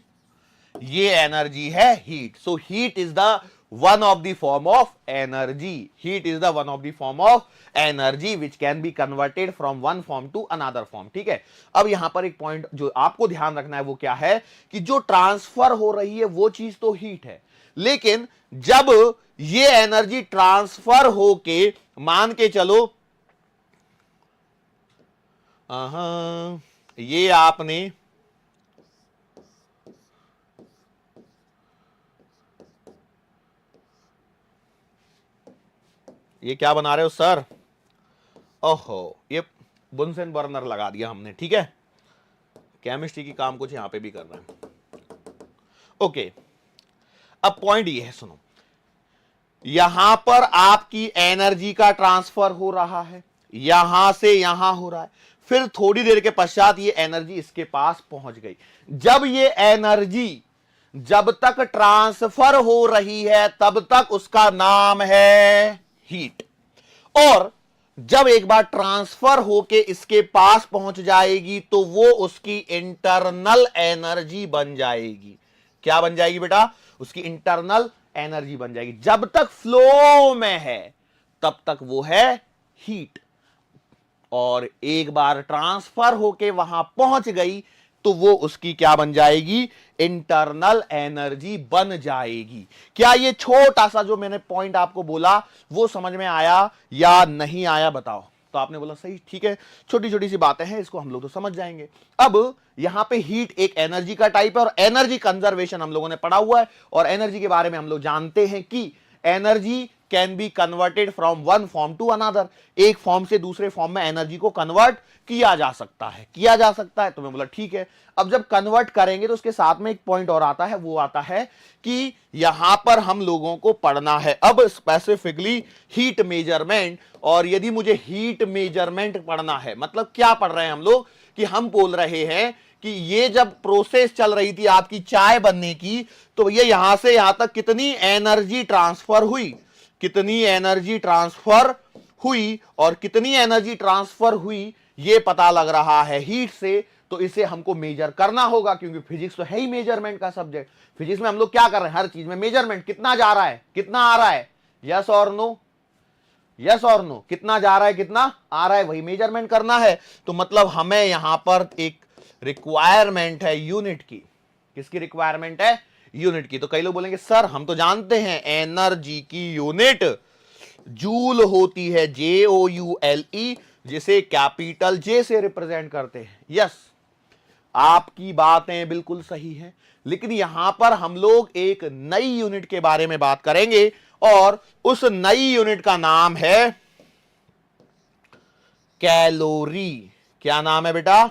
ये एनर्जी है heat. So heat is the one of the form of energy. Heat is the one of the form of energy which can be converted from one form to another form, ठीक है। अब यहां पर एक point जो आपको ध्यान रखना है वो क्या है कि जो ट्रांसफर हो रही है वो चीज तो हीट है, लेकिन जब ये एनर्जी ट्रांसफर होके, मान के चलो ये आपने ये क्या बना रहे हो सर? ओहो, ये बुनसेन बर्नर लगा दिया हमने, ठीक है। केमिस्ट्री की काम कुछ यहां पे भी कर रहे हैं। ओके, अब पॉइंट ये है, सुनो, यहां पर आपकी एनर्जी का ट्रांसफर हो रहा है, यहां से यहां हो रहा है, फिर थोड़ी देर के पश्चात ये एनर्जी इसके पास पहुंच गई। जब ये एनर्जी जब तक ट्रांसफर हो रही है तब तक उसका नाम है हीट, और जब एक बार ट्रांसफर होके इसके पास पहुंच जाएगी तो वो उसकी इंटरनल एनर्जी बन जाएगी। क्या बन जाएगी बेटा? उसकी इंटरनल एनर्जी बन जाएगी। जब तक फ्लो में है तब तक वो है हीट, और एक बार ट्रांसफर होके वहां पहुंच गई तो वो उसकी क्या बन जाएगी, इंटरनल एनर्जी बन जाएगी। क्या ये छोटा सा जो मैंने पॉइंट आपको बोला वो समझ में आया या नहीं आया बताओ। तो आपने बोला सही, ठीक है, छोटी छोटी सी बातें हैं, इसको हम लोग तो समझ जाएंगे। अब यहां पे हीट एक एनर्जी का टाइप है और एनर्जी कंजर्वेशन हम लोगों ने पढ़ा हुआ है, और एनर्जी के बारे में हम लोग जानते हैं कि energy can be converted from one form to another, एक फॉर्म से दूसरे फॉर्म में एनर्जी को कन्वर्ट किया जा सकता है, किया जा सकता है। तो मैं बोला ठीक है। अब जब कन्वर्ट करेंगे तो उसके साथ में एक पॉइंट और आता है, वो आता है कि यहां पर हम लोगों को पढ़ना है अब स्पेसिफिकली हीट मेजरमेंट। और यदि मुझे हीट मेजरमेंट पढ़ना है, मतलब क्या पढ़ रहे हैं हम लोग, कि हम बोल रहे हैं कि ये जब प्रोसेस चल रही थी आपकी चाय बनने की, तो ये यहां से यहां तक कितनी एनर्जी ट्रांसफर हुई, कितनी एनर्जी ट्रांसफर हुई, और कितनी एनर्जी ट्रांसफर हुई ये पता लग रहा है हीट से। तो इसे हमको मेजर करना होगा, क्योंकि फिजिक्स तो है ही मेजरमेंट का सब्जेक्ट। फिजिक्स में हम लोग क्या कर रहे हैं, हर चीज में मेजरमेंट, कितना जा रहा है, कितना आ रहा है, यस और नो, यस और नो, कितना जा रहा है, कितना आ रहा है, वही मेजरमेंट करना है। तो मतलब हमें यहां पर एक रिक्वायरमेंट है यूनिट की। किसकी रिक्वायरमेंट है, यूनिट की। तो कई लोग बोलेंगे सर हम तो जानते हैं एनर्जी की यूनिट जूल होती है, JOULE, जिसे कैपिटल J से रिप्रेजेंट करते हैं। यस, आपकी बातें बिल्कुल सही हैं, लेकिन यहां पर हम लोग एक नई यूनिट के बारे में बात करेंगे, और उस नई यूनिट का नाम है कैलोरी। क्या नाम है बेटा,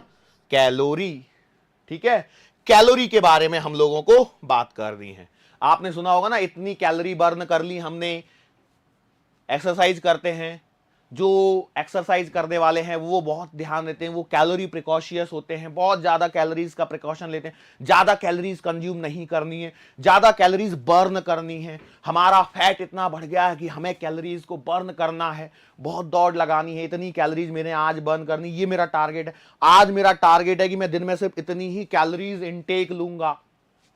कैलोरी। ठीक है, कैलोरी के बारे में हम लोगों को बात करनी है। आपने सुना होगा ना, इतनी कैलोरी बर्न कर ली हमने। एक्सरसाइज करते हैं, जो एक्सरसाइज करने वाले हैं वो बहुत ध्यान देते हैं, वो कैलोरी प्रिकॉशियस होते हैं, बहुत ज्यादा कैलोरीज का प्रिकॉशन लेते हैं। ज्यादा कैलोरीज कंज्यूम नहीं करनी है, ज्यादा कैलोरीज बर्न करनी है। हमारा फैट इतना बढ़ गया है कि हमें कैलोरीज को बर्न करना है, बहुत दौड़ लगानी है, इतनी कैलोरीज मैंने आज बर्न करनी, ये मेरा टारगेट है। आज मेरा टारगेट है कि मैं दिन में सिर्फ इतनी ही कैलोरीज इनटेक लूंगा।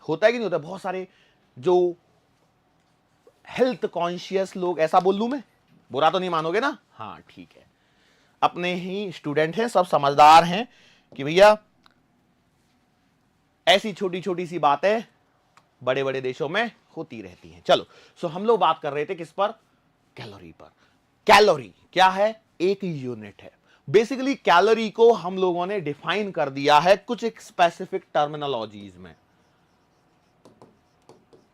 होता है कि नहीं होता, बहुत सारे जो हेल्थ कॉन्शियस लोग, ऐसा बोल लूं मैं, बुरा तो नहीं मानोगे ना, हाँ ठीक है, अपने ही स्टूडेंट हैं, सब समझदार हैं कि भैया ऐसी छोटी छोटी सी बातें बड़े बड़े देशों में होती रहती हैं। चलो, सो हम लोग बात कर रहे थे किस पर, कैलोरी पर। कैलोरी क्या है, एक यूनिट है। बेसिकली कैलोरी को हम लोगों ने डिफाइन कर दिया है कुछ एक स्पेसिफिक टर्मिनोलॉजीज में।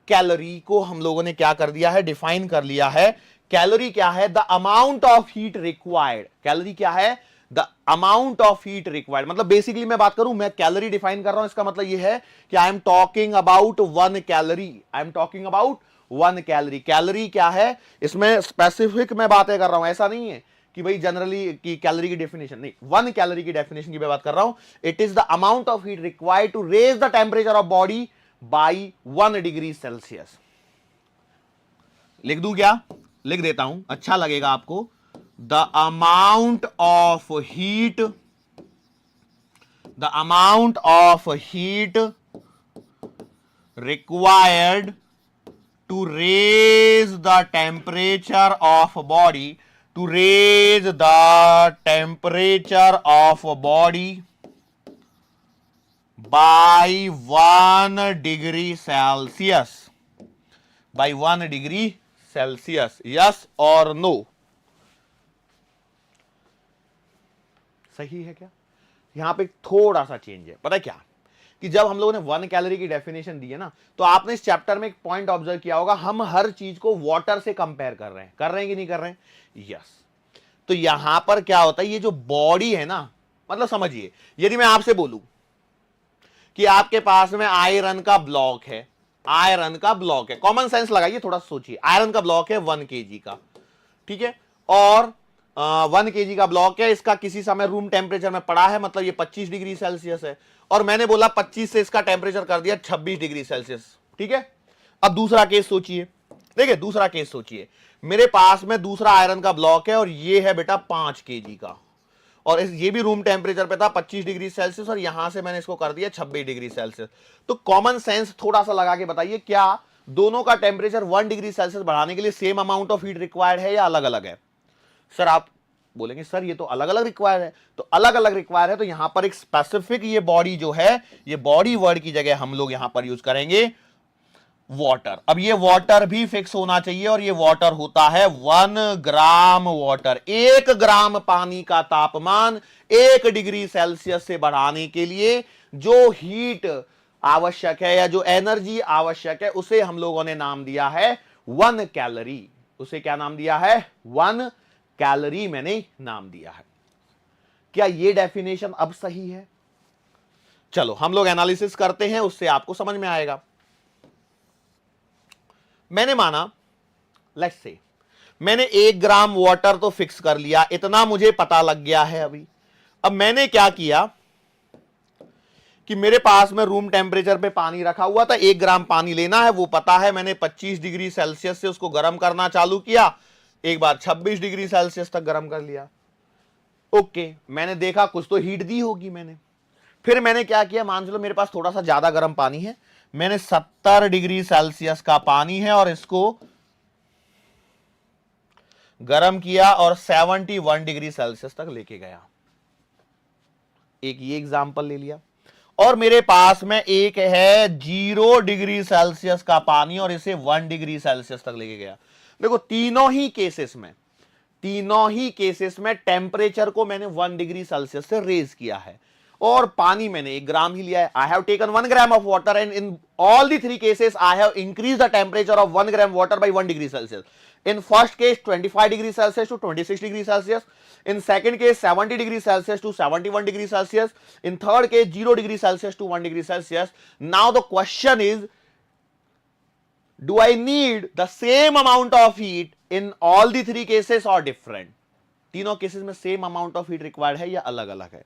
कैलोरी को हम लोगों ने क्या कर दिया है, डिफाइन कर लिया है। कैलोरी क्या है, the amount of heat required. Calorie क्या है, the amount of heat required. मतलब बेसिकली मैं बात करूं, मैं कैलोरी डिफाइन कर रहा हूं, इसका मतलब यह है कि I am talking about 1 calorie, I am talking about 1 calorie. Calorie क्या है, इसमें स्पेसिफिक मैं बातें कर रहा हूं, ऐसा नहीं है कि भाई जनरली की कैलोरी की डेफिनेशन नहीं, 1 कैलोरी की डेफिनेशन की मैं बात कर रहा हूं। It is the amount of heat required to raise the temperature of body by 1 degree Celsius. लिख दूं क्या, लिख देता हूं, अच्छा लगेगा आपको। The amount of heat, the amount of heat required to raise the temperature of body, to raise the temperature of body by 1 degree Celsius, by 1 degree Celsius, yes or no? सही है क्या? यहां पे थोड़ा सा चेंज है, पता है क्या, कि जब हम लोगों ने 1 कैलोरी की डेफिनेशन दी है ना, तो आपने इस चैप्टर में एक पॉइंट ऑब्जर्व किया होगा, हम हर चीज को वाटर से कंपेयर कर रहे हैं कि नहीं कर रहे हैं, यस। तो यहां पर क्या होता है, ये जो बॉडी है ना, मतलब समझिए, यदि मैं आपसे बोलूं कि आपके पास में आयरन का ब्लॉक है, आयरन का ब्लॉक है, कॉमन सेंस लगाइए, थोड़ा सोचिए, आयरन का ब्लॉक है 1 kg का, ठीक है, और 1 kg का ब्लॉक है, इसका किसी समय रूम टेम्परेचर में पड़ा है, मतलब ये 25 डिग्री सेल्सियस है, और मैंने बोला 25 से इसका टेम्परेचर कर दिया 26 डिग्री सेल्सियस, ठीक है। अब दूसरा केस सोचिए, देखिए दूसरा केस सोचिए, मेरे पास में दूसरा आयरन का ब्लॉक है और ये है बेटा 5 kg का, और ये भी रूम टेम्परेचर पे था 25 डिग्री सेल्सियस, और यहां से मैंने इसको कर दिया 26 डिग्री सेल्सियस। तो कॉमन सेंस थोड़ा सा लगा के बताइए, क्या दोनों का टेम्परेचर 1 डिग्री सेल्सियस बढ़ाने के लिए same amount of heat required है या अलग अलग है? सर आप बोलेंगे सर ये तो अलग अलग रिक्वायर है, तो अलग अलग रिक्वायर है, तो यहां पर एक स्पेसिफिक ये बॉडी जो है, ये बॉडी वर्ड की जगह हम लोग यहां पर यूज करेंगे वाटर। अब ये वाटर भी फिक्स होना चाहिए, और ये वाटर होता है 1 ग्राम वाटर। 1 ग्राम पानी का तापमान 1 डिग्री सेल्सियस से बढ़ाने के लिए जो हीट आवश्यक है या जो एनर्जी आवश्यक है उसे हम लोगों ने नाम दिया है 1 कैलोरी। उसे क्या नाम दिया है? 1 कैलोरी मैंने नाम दिया है। क्या ये डेफिनेशन अब सही है? चलो हम लोग एनालिसिस करते हैं, उससे आपको समझ में आएगा। मैंने माना, लेट्स से मैंने 1 ग्राम वाटर तो फिक्स कर लिया, इतना मुझे पता लग गया है अभी। अब मैंने क्या किया कि मेरे पास में रूम टेम्परेचर पे पानी रखा हुआ था, 1 ग्राम पानी लेना है वो पता है, मैंने 25 डिग्री सेल्सियस से उसको गर्म करना चालू किया, एक बार 26 डिग्री सेल्सियस तक गर्म कर लिया। ओके, मैंने देखा कुछ तो हीट दी होगी मैंने। फिर मैंने क्या किया, मान चलो मेरे पास थोड़ा सा ज्यादा गर्म पानी है, मैंने 70 डिग्री सेल्सियस का पानी है और इसको गर्म किया और 71 डिग्री सेल्सियस तक लेके गया। एक ये एग्जांपल ले लिया। और मेरे पास में एक है 0 डिग्री सेल्सियस का पानी और इसे 1 डिग्री सेल्सियस तक लेके गया। देखो तीनों ही केसेस में टेम्परेचर को मैंने 1 डिग्री सेल्सियस से रेज किया है, और पानी मैंने 1 ग्राम ही लिया है। I have taken 1 gram of water and in all the 3 cases I have increase the temperature of 1 gram water by 1 degree Celsius. In first case 25 degree Celsius to 26 degree Celsius. In second case 70 degree Celsius to 71 degree Celsius. In third case 0 degree Celsius to 1 degree Celsius. Now the question is, do I need the same amount of heat in all the 3 cases or different? तीनों cases में same amount of heat required है या अलग अलग है?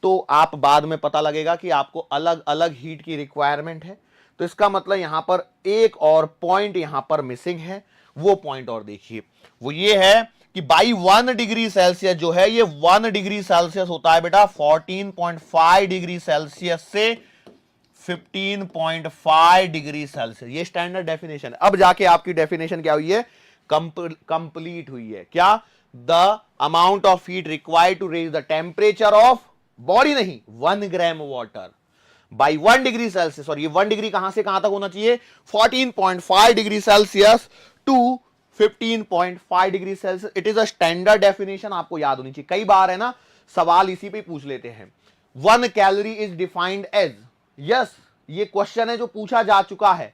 तो आप बाद में पता लगेगा कि आपको अलग अलग हीट की रिक्वायरमेंट है। तो इसका मतलब यहां पर एक और पॉइंट यहां पर मिसिंग है। वो पॉइंट और देखिए, वो ये है कि बाई 1 डिग्री सेल्सियस जो है, ये 1 डिग्री सेल्सियस होता है बेटा 14.5 डिग्री सेल्सियस से 15.5 डिग्री सेल्सियस। ये स्टैंडर्ड डेफिनेशन है। अब जाके आपकी डेफिनेशन क्या हुई है? कंप्लीट हुई है। क्या? The amount of heat required to raise the temperature of body, नहीं 1 gram water by 1 degree Celsius. और ये 1 डिग्री कहां से कहां तक होना चाहिए? 14.5 degree Celsius to 15.5 degree Celsius. It is a standard definition, आपको याद होनी चाहिए। कई बार है ना सवाल इसी पे पूछ लेते हैं। 1 calorie is defined as, yes ये क्वेश्चन है जो पूछा जा चुका है।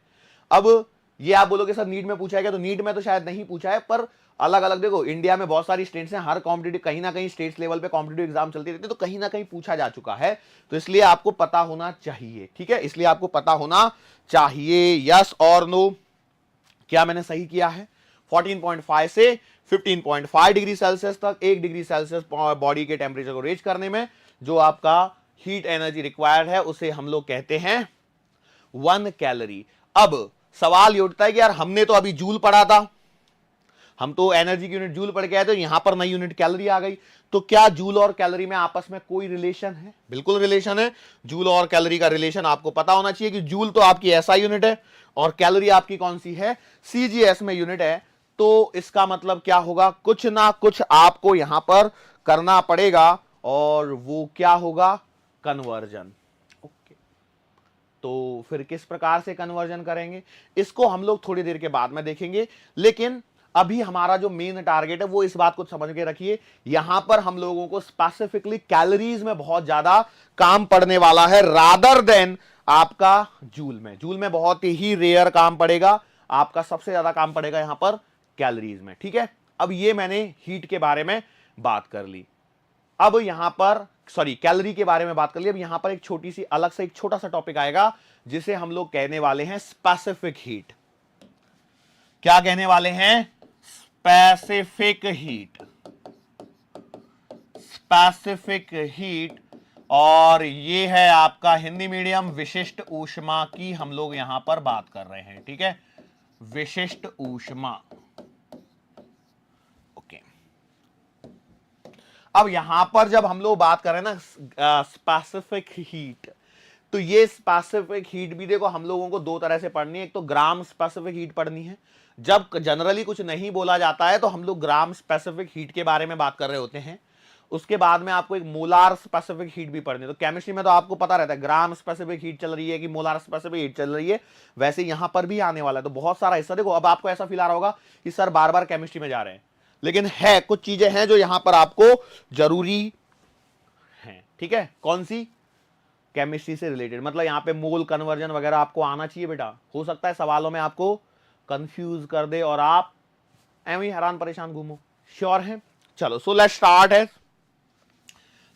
अब ये आप बोलोगे सर नीट में पूछा है क्या? तो नीट में तो शायद नहीं पूछा है, पर अलग अलग देखो इंडिया में बहुत सारी स्टेट्स हैं, हर कॉम्पिटिटिव कहीं ना कहीं स्टेट्स लेवल पे कॉम्पिटिटिव एग्जाम चलती रहती है, तो कहीं ना कहीं पूछा जा चुका है। तो इसलिए आपको पता होना चाहिए, ठीक है, इसलिए आपको पता होना चाहिए। यस और नो, क्या मैंने सही किया है? 14.5 से 15.5 डिग्री सेल्सियस तक 1 डिग्री सेल्सियस बॉडी के टेम्परेचर को रेज करने में जो आपका हीट एनर्जी रिक्वायर्ड है उसे हम लोग कहते हैं 1 कैलोरी। अब सवाल ये उठता है कि यार हमने तो अभी जूल पढ़ा था, हम तो एनर्जी की यूनिट जूल पढ़ के आए थे, यहां पर नई यूनिट कैलोरी आ गई। तो क्या जूल और कैलोरी में आपस में कोई रिलेशन है? बिल्कुल रिलेशन है। जूल और कैलोरी का रिलेशन आपको पता होना चाहिए कि जूल तो आपकी एसआई यूनिट है और कैलोरी आपकी कौन सी है? सीजीएस में यूनिट है। तो इसका मतलब क्या होगा? कुछ ना कुछ आपको यहां पर करना पड़ेगा, और वो क्या होगा? कन्वर्जन। ओके, तो फिर किस प्रकार से कन्वर्जन करेंगे इसको हम लोग थोड़ी देर के बाद में देखेंगे। लेकिन अभी हमारा जो मेन टारगेट है वो इस बात को समझ के रखिए, यहां पर हम लोगों को स्पेसिफिकली कैलोरीज में बहुत ज्यादा काम पड़ने वाला है रादर देन आपका जूल में। जूल में बहुत ही रेयर काम पड़ेगा, आपका सबसे ज्यादा काम पड़ेगा यहां पर कैलोरीज में, ठीक है। अब ये मैंने हीट के बारे में बात कर ली, अब यहां पर कैलोरी के बारे में बात कर ली। अब यहां पर एक छोटी सी अलग से एक छोटा सा टॉपिक आएगा जिसे हम लोग कहने वाले हैं स्पेसिफिक हीट। क्या कहने वाले हैं? Specific heat. स्पेसिफिक हीट, और ये है आपका हिंदी मीडियम विशिष्ट ऊष्मा की हम लोग यहां पर बात कर रहे हैं, ठीक है, विशिष्ट ऊष्मा। ओके, अब यहां पर जब हम लोग बात कर रहे हैं ना स्पेसिफिक हीट, तो ये स्पेसिफिक हीट भी देखो हम लोगों को दो तरह से पढ़नी है, एक तो ग्राम स्पेसिफिक हीट पढ़नी है, जब जनरली कुछ नहीं बोला जाता है तो हम लोग ग्राम स्पेसिफिक हीट के बारे में बात कर रहे होते हैं। उसके बाद में आपको एक मोलार स्पेसिफिक हीट भी पढ़नी है। तो केमिस्ट्री में तो आपको पता रहता है ग्राम स्पेसिफिक हीट चल रही है कि मोलार स्पेसिफिक हीट चल रही है, वैसे यहां पर भी आने वाला है। तो बहुत सारा हिस्सा देखो, अब आपको ऐसा फील आ रहा होगा कि सर बार बार केमिस्ट्री में जा रहे हैं, लेकिन है कुछ चीजें हैं जो यहां पर आपको जरूरी है। ठीक है, कौन सी? केमिस्ट्री से रिलेटेड, मतलब यहां पे मोल कन्वर्जन वगैरह आपको आना चाहिए बेटा। हो सकता है सवालों में आपको कंफ्यूज कर दे और आप एवं हैरान परेशान घूमो। श्योर है? चलो, सो लेट्स स्टार्ट है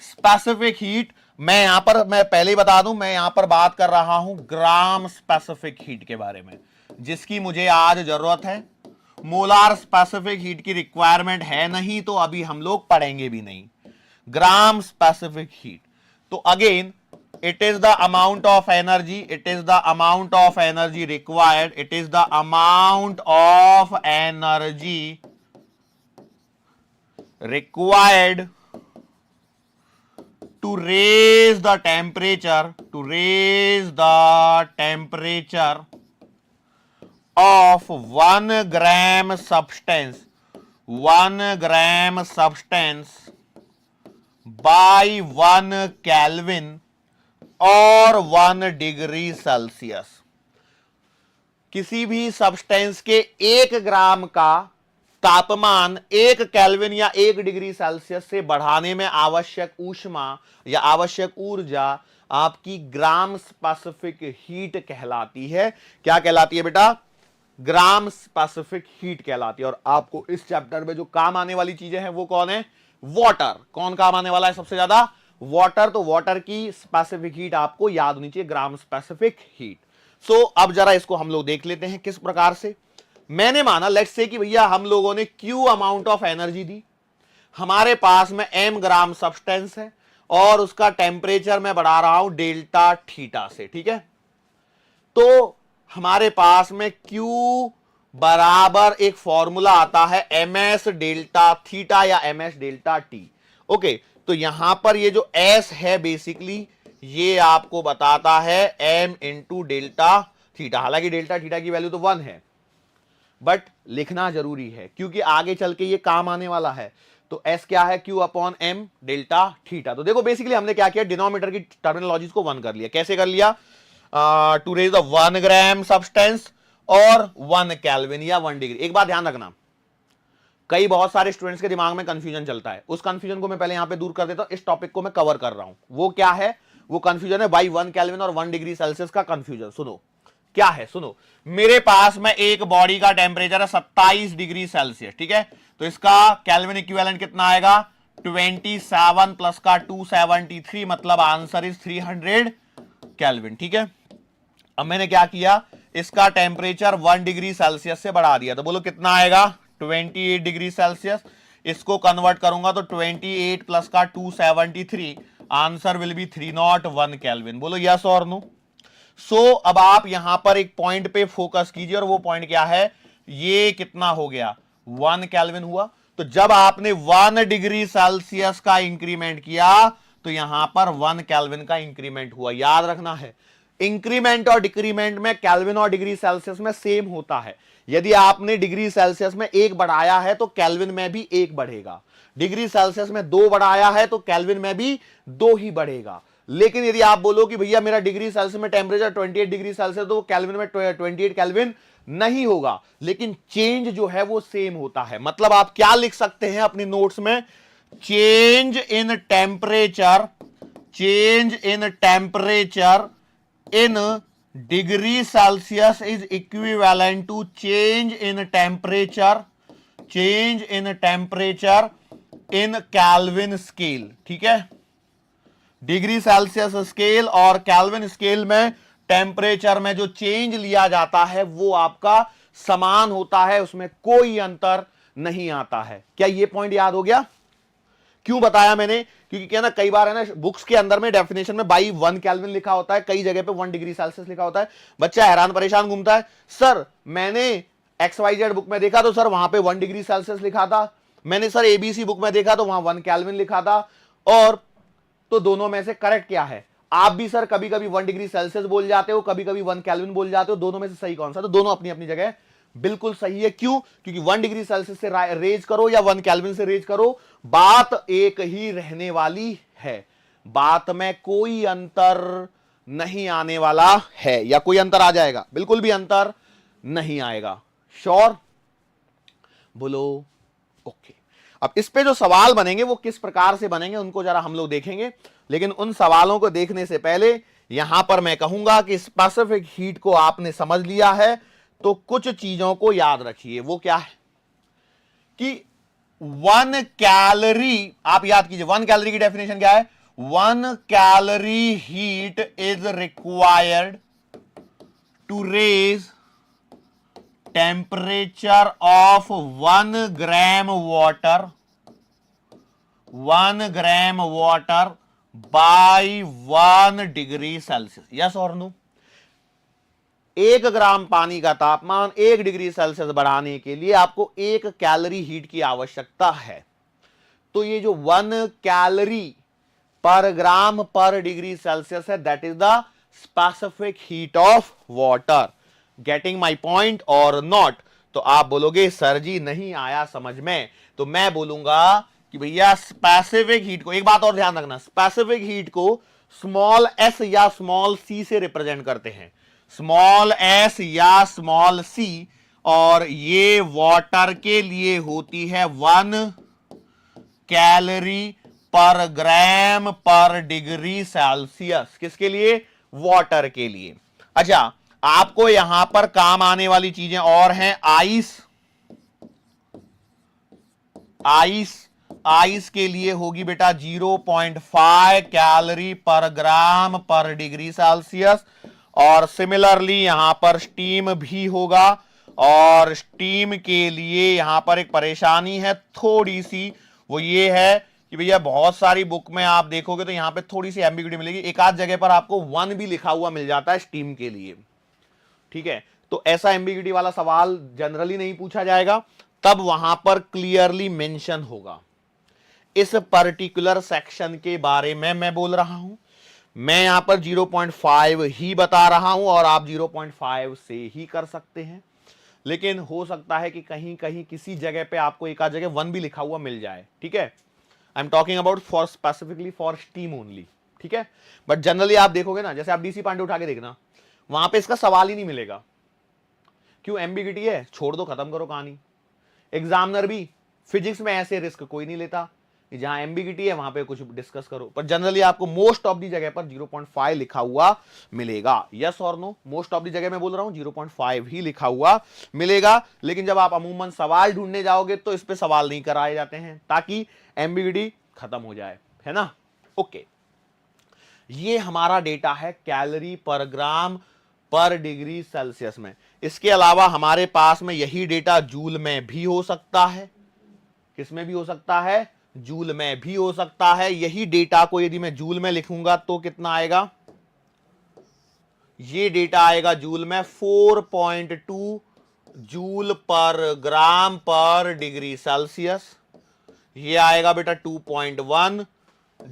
स्पेसिफिक हीट। मैं पहले ही बता दूं, मैं यहां पर बात कर रहा हूं ग्राम स्पेसिफिक हीट के बारे में, जिसकी मुझे आज जरूरत है। मोलार स्पेसिफिक हीट की रिक्वायरमेंट है नहीं, तो अभी हम लोग पढ़ेंगे भी नहीं। ग्राम स्पेसिफिक हीट, तो again it is the amount of energy, it is the amount of energy required, it is the amount of energy required to raise the temperature, of 1 gram substance, 1 gram substance by 1 Kelvin और 1 degree Celsius. किसी भी substance के 1 ग्राम का तापमान 1 kelvin या 1 degree Celsius से बढ़ाने में आवश्यक ऊष्मा या आवश्यक ऊर्जा आपकी ग्राम स्पेसिफिक हीट कहलाती है। क्या कहलाती है बेटा? ग्राम स्पेसिफिक हीट कहलाती है। और आपको इस चैप्टर में जो काम आने वाली चीजें हैं वो कौन है? वाटर। कौन काम आने वाला है सबसे ज्यादा? वाटर। तो वाटर की स्पेसिफिक हीट आपको याद होनी चाहिए, ग्राम स्पेसिफिक हीट। सो अब जरा इसको हम लोग देख लेते हैं किस प्रकार से। मैंने माना लेट्स से कि भैया हम लोगों ने क्यू अमाउंट ऑफ एनर्जी दी, हमारे पास में एम ग्राम सब्सटेंस है और उसका टेम्परेचर मैं बढ़ा रहा हूं डेल्टा थीटा से। ठीक है, तो हमारे पास में क्यू बराबर एक फॉर्मूला आता है एम एस डेल्टा थीटा या M S delta T. Okay, तो यहां पर ये जो एस है बेसिकली ये आपको बताता है एम इंटू डेल्टा थीटा। हालांकि डेल्टा थीटा की वैल्यू तो 1 है, बट लिखना जरूरी है क्योंकि आगे चल के ये काम आने वाला है। तो एस क्या है? Q upon M delta theta. तो देखो बेसिकली हमने क्या किया, डिनोमिनेटर की टर्मिनोलॉजीज को 1 कर लिया। कैसे कर लिया? To raise the 1 gram substance और 1 केल्विन या 1 डिग्री। एक बात ध्यान रखना, कई बहुत सारे स्टूडेंट्स के दिमाग में कंफ्यूजन चलता है, उस कंफ्यूजन को मैं पहले यहां पे दूर कर देता हूं। इस टॉपिक को मैं कवर कर रहा हूं। वो क्या है? वो कंफ्यूजन है बाई 1 केल्विन और 1 डिग्री सेल्सियस का कंफ्यूजन। सुनो क्या है, सुनो। मेरे पास में एक बॉडी का टेम्परेचर है 27 डिग्री सेल्सियस। ठीक है, तो इसका केल्विन इक्विवेलेंट कितना आएगा? 27 प्लस का 273, मतलब आंसर इज 300 केल्विन। ठीक है, अब मैंने क्या किया, इसका टेम्परेचर 1 डिग्री सेल्सियस से बढ़ा दिया। तो बोलो कितना आएगा? 28 डिग्री सेल्सियस। इसको कन्वर्ट करूंगा तो 28 प्लस का 273, आंसर विल बी 301 केल्विन। बोलो यस और नो। सो अब आप यहां पर एक पॉइंट पे फोकस कीजिए और वो पॉइंट क्या है? ये कितना हो गया? 1 केल्विन हुआ। तो जब आपने 1 डिग्री सेल्सियस का इंक्रीमेंट किया तो यहां पर 1 केल्विन का इंक्रीमेंट हुआ। याद रखना है, इंक्रीमेंट और डिक्रीमेंट में केल्विन और डिग्री सेल्सियस में सेम होता है। यदि आपने डिग्री सेल्सियस में 1 बढ़ाया है तो केल्विन में भी 1 बढ़ेगा। डिग्री सेल्सियस में 2 बढ़ाया है तो केल्विन में भी 2 ही बढ़ेगा। लेकिन यदि आप बोलो कि भैया मेरा डिग्री सेल्सियस में टेम्परेचर 28 डिग्री सेल्सियस, तो केल्विन में 28 केल्विन नहीं होगा, लेकिन चेंज जो है वो सेम होता है। मतलब आप क्या लिख सकते हैं अपनी नोट्स में? Change in temperature, change in temperature in degree Celsius is equivalent to change in temperature, change in temperature in Kelvin scale। ठीक है, डिग्री सेल्सियस स्केल और केल्विन स्केल में टेम्परेचर में जो चेंज लिया जाता है वो आपका समान होता है, उसमें कोई अंतर नहीं आता है। क्या ये पॉइंट याद हो गया? क्यों बताया मैंने? क्योंकि क्या ना, कई बार है ना बुक्स के अंदर में डेफिनेशन में बाई 1 केल्विन लिखा होता है, कई जगह पे 1 डिग्री सेल्सियस लिखा होता है। बच्चा हैरान परेशान घूमता है, सर मैंने XYZ बुक में देखा तो सर वहां पे 1 डिग्री सेल्सियस लिखा था, मैंने सर ABC बुक में देखा तो वहां 1 केल्विन लिखा था, और तो दोनों में से करेक्ट क्या है? आप भी सर कभी कभी 1 डिग्री सेल्सियस बोल जाते हो, कभी कभी 1 केल्विन बोल जाते हो, दोनों में से सही कौन सा? तो दोनों अपनी अपनी जगह बिल्कुल सही है। क्यों? क्योंकि 1 डिग्री सेल्सियस से रेज करो या 1 केल्विन से रेज करो, बात एक ही रहने वाली है, बात में कोई अंतर नहीं आने वाला है। या कोई अंतर आ जाएगा? बिल्कुल भी अंतर नहीं आएगा। श्योर? बोलो ओके। अब इस पे जो सवाल बनेंगे वो किस प्रकार से बनेंगे उनको जरा हम लोग देखेंगे, लेकिन उन सवालों को देखने से पहले यहां पर मैं कहूंगा कि स्पेसिफिक हीट को आपने समझ लिया है तो कुछ चीजों को याद रखिए। वो क्या है कि 1 कैलोरी, आप याद कीजिए 1 कैलोरी की डेफिनेशन क्या है? 1 calorie heat is required to raise temperature of 1 gram water, 1 gram water by 1 degree Celsius. Yes और नो? 1 ग्राम पानी का तापमान 1 डिग्री सेल्सियस बढ़ाने के लिए आपको 1 कैलोरी हीट की आवश्यकता है। तो ये जो 1 कैलोरी पर ग्राम पर डिग्री सेल्सियस है, that is the specific heat of water. Getting my point और नॉट? तो आप बोलोगे सर जी नहीं आया समझ में, तो मैं बोलूंगा कि भैया स्पेसिफिक हीट को, एक बात और ध्यान रखना, स्पेसिफिक हीट को स्मॉल एस या स्मॉल सी से रिप्रेजेंट करते हैं, स्मॉल एस या स्मॉल सी, और ये वाटर के लिए होती है 1 कैलोरी पर ग्राम पर डिग्री सेल्सियस। किसके लिए? वाटर के लिए। अच्छा, आपको यहां पर काम आने वाली चीजें और हैं। आइस के लिए होगी बेटा 0.5 कैलोरी पर ग्राम पर डिग्री सेल्सियस, और सिमिलरली यहां पर स्टीम भी होगा, और स्टीम के लिए यहां पर एक परेशानी है थोड़ी सी, वो ये है कि भैया बहुत सारी बुक में आप देखोगे तो यहां पे थोड़ी सी एम्बिग्यूटी मिलेगी, एक आध जगह पर आपको 1 भी लिखा हुआ मिल जाता है स्टीम के लिए। ठीक है, तो ऐसा एम्बिग्यूटी वाला सवाल जनरली नहीं पूछा जाएगा, तब वहां पर क्लियरली मेंशन होगा। इस पर्टिकुलर सेक्शन के बारे में मैं बोल रहा हूं, मैं यहां पर 0.5 ही बता रहा हूं और आप 0.5 से ही कर सकते हैं, लेकिन हो सकता है कि कहीं कहीं किसी जगह पे आपको एक आध जगह 1 भी लिखा हुआ मिल जाए। ठीक है, I am talking about for specifically for steam only. ठीक है, बट जनरली आप देखोगे ना, जैसे आप डीसी पांडे उठा के देखना, वहां पे इसका सवाल ही नहीं मिलेगा। क्यों? एम्बिग्यूटी है, छोड़ दो, खत्म करो कहानी। एग्जामिनर भी फिजिक्स में ऐसे रिस्क कोई नहीं लेता कि जहां एम्बिग्यूटी है वहां पे कुछ डिस्कस करो, पर जनरली आपको मोस्ट ऑफ दी जगह पर 0.5 लिखा हुआ मिलेगा। यस और नो? मोस्ट ऑफ दी जगह मैं बोल रहा हूं 0.5 ही लिखा हुआ मिलेगा, लेकिन जब आप अमूमन सवाल ढूंढने जाओगे तो इस पे सवाल नहीं कराए जाते हैं ताकि एम्बिग्यूटी खत्म हो जाए, है ना? ओके, ये हमारा डेटा है कैलोरी पर ग्राम पर डिग्री सेल्सियस में। इसके अलावा हमारे पास में यही डेटा जूल में भी हो सकता है। किस में भी हो सकता है? जूल में भी हो सकता है। यही डेटा को यदि मैं जूल में लिखूंगा तो कितना आएगा? ये डेटा आएगा जूल में 4.2 जूल पर ग्राम पर डिग्री सेल्सियस। ये आएगा बेटा 2.1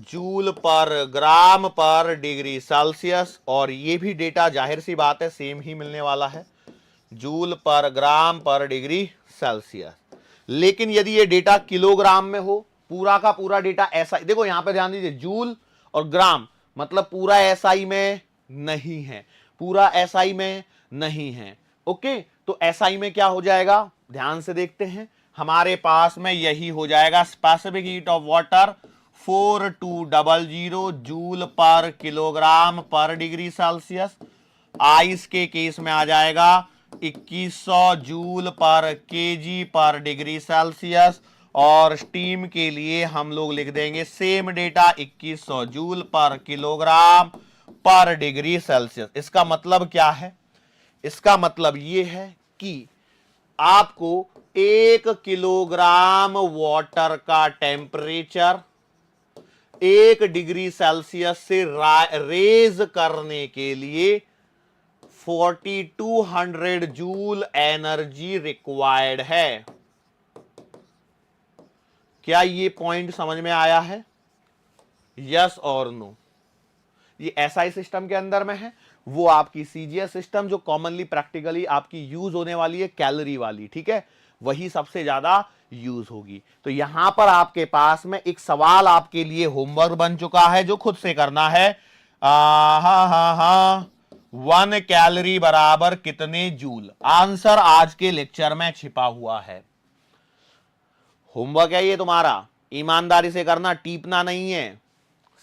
जूल पर ग्राम पर डिग्री सेल्सियस, और ये भी डेटा जाहिर सी बात है सेम ही मिलने वाला है, जूल पर ग्राम पर डिग्री सेल्सियस। लेकिन यदि ये डेटा किलोग्राम में हो, पूरा का पूरा डेटा ऐसा, देखो यहां पे ध्यान दीजिए, जूल और ग्राम मतलब पूरा एसआई में नहीं है, पूरा एसआई में नहीं है। ओके, तो एसआई में क्या हो जाएगा? ध्यान से देखते हैं, हमारे पास में यही हो जाएगा specific heat of water 4200 joule पर किलोग्राम पर डिग्री सेल्सियस। आइस के केस में आ जाएगा 2100 जूल पर केजी पर डिग्री सेल्सियस, और स्टीम के लिए हम लोग लिख देंगे सेम डेटा 2100 जूल पर किलोग्राम पर डिग्री सेल्सियस। इसका मतलब क्या है? इसका मतलब यह है कि आपको 1 किलोग्राम वाटर का टेम्परेचर 1 डिग्री सेल्सियस से रेज करने के लिए 4200 जूल एनर्जी रिक्वायर्ड है। क्या ये पॉइंट समझ में आया है? यस और नो? ये एसआई सिस्टम के अंदर में है, वो आपकी सीजीएस सिस्टम जो कॉमनली प्रैक्टिकली आपकी यूज होने वाली है कैलोरी वाली, ठीक है, वही सबसे ज्यादा यूज होगी। तो यहां पर आपके पास में एक सवाल आपके लिए होमवर्क बन चुका है जो खुद से करना है। हा 1 कैलोरी बराबर कितने जूल, आंसर आज के लेक्चर में छिपा हुआ है। होमवर्क है ये तुम्हारा, ईमानदारी से करना, टीपना नहीं है।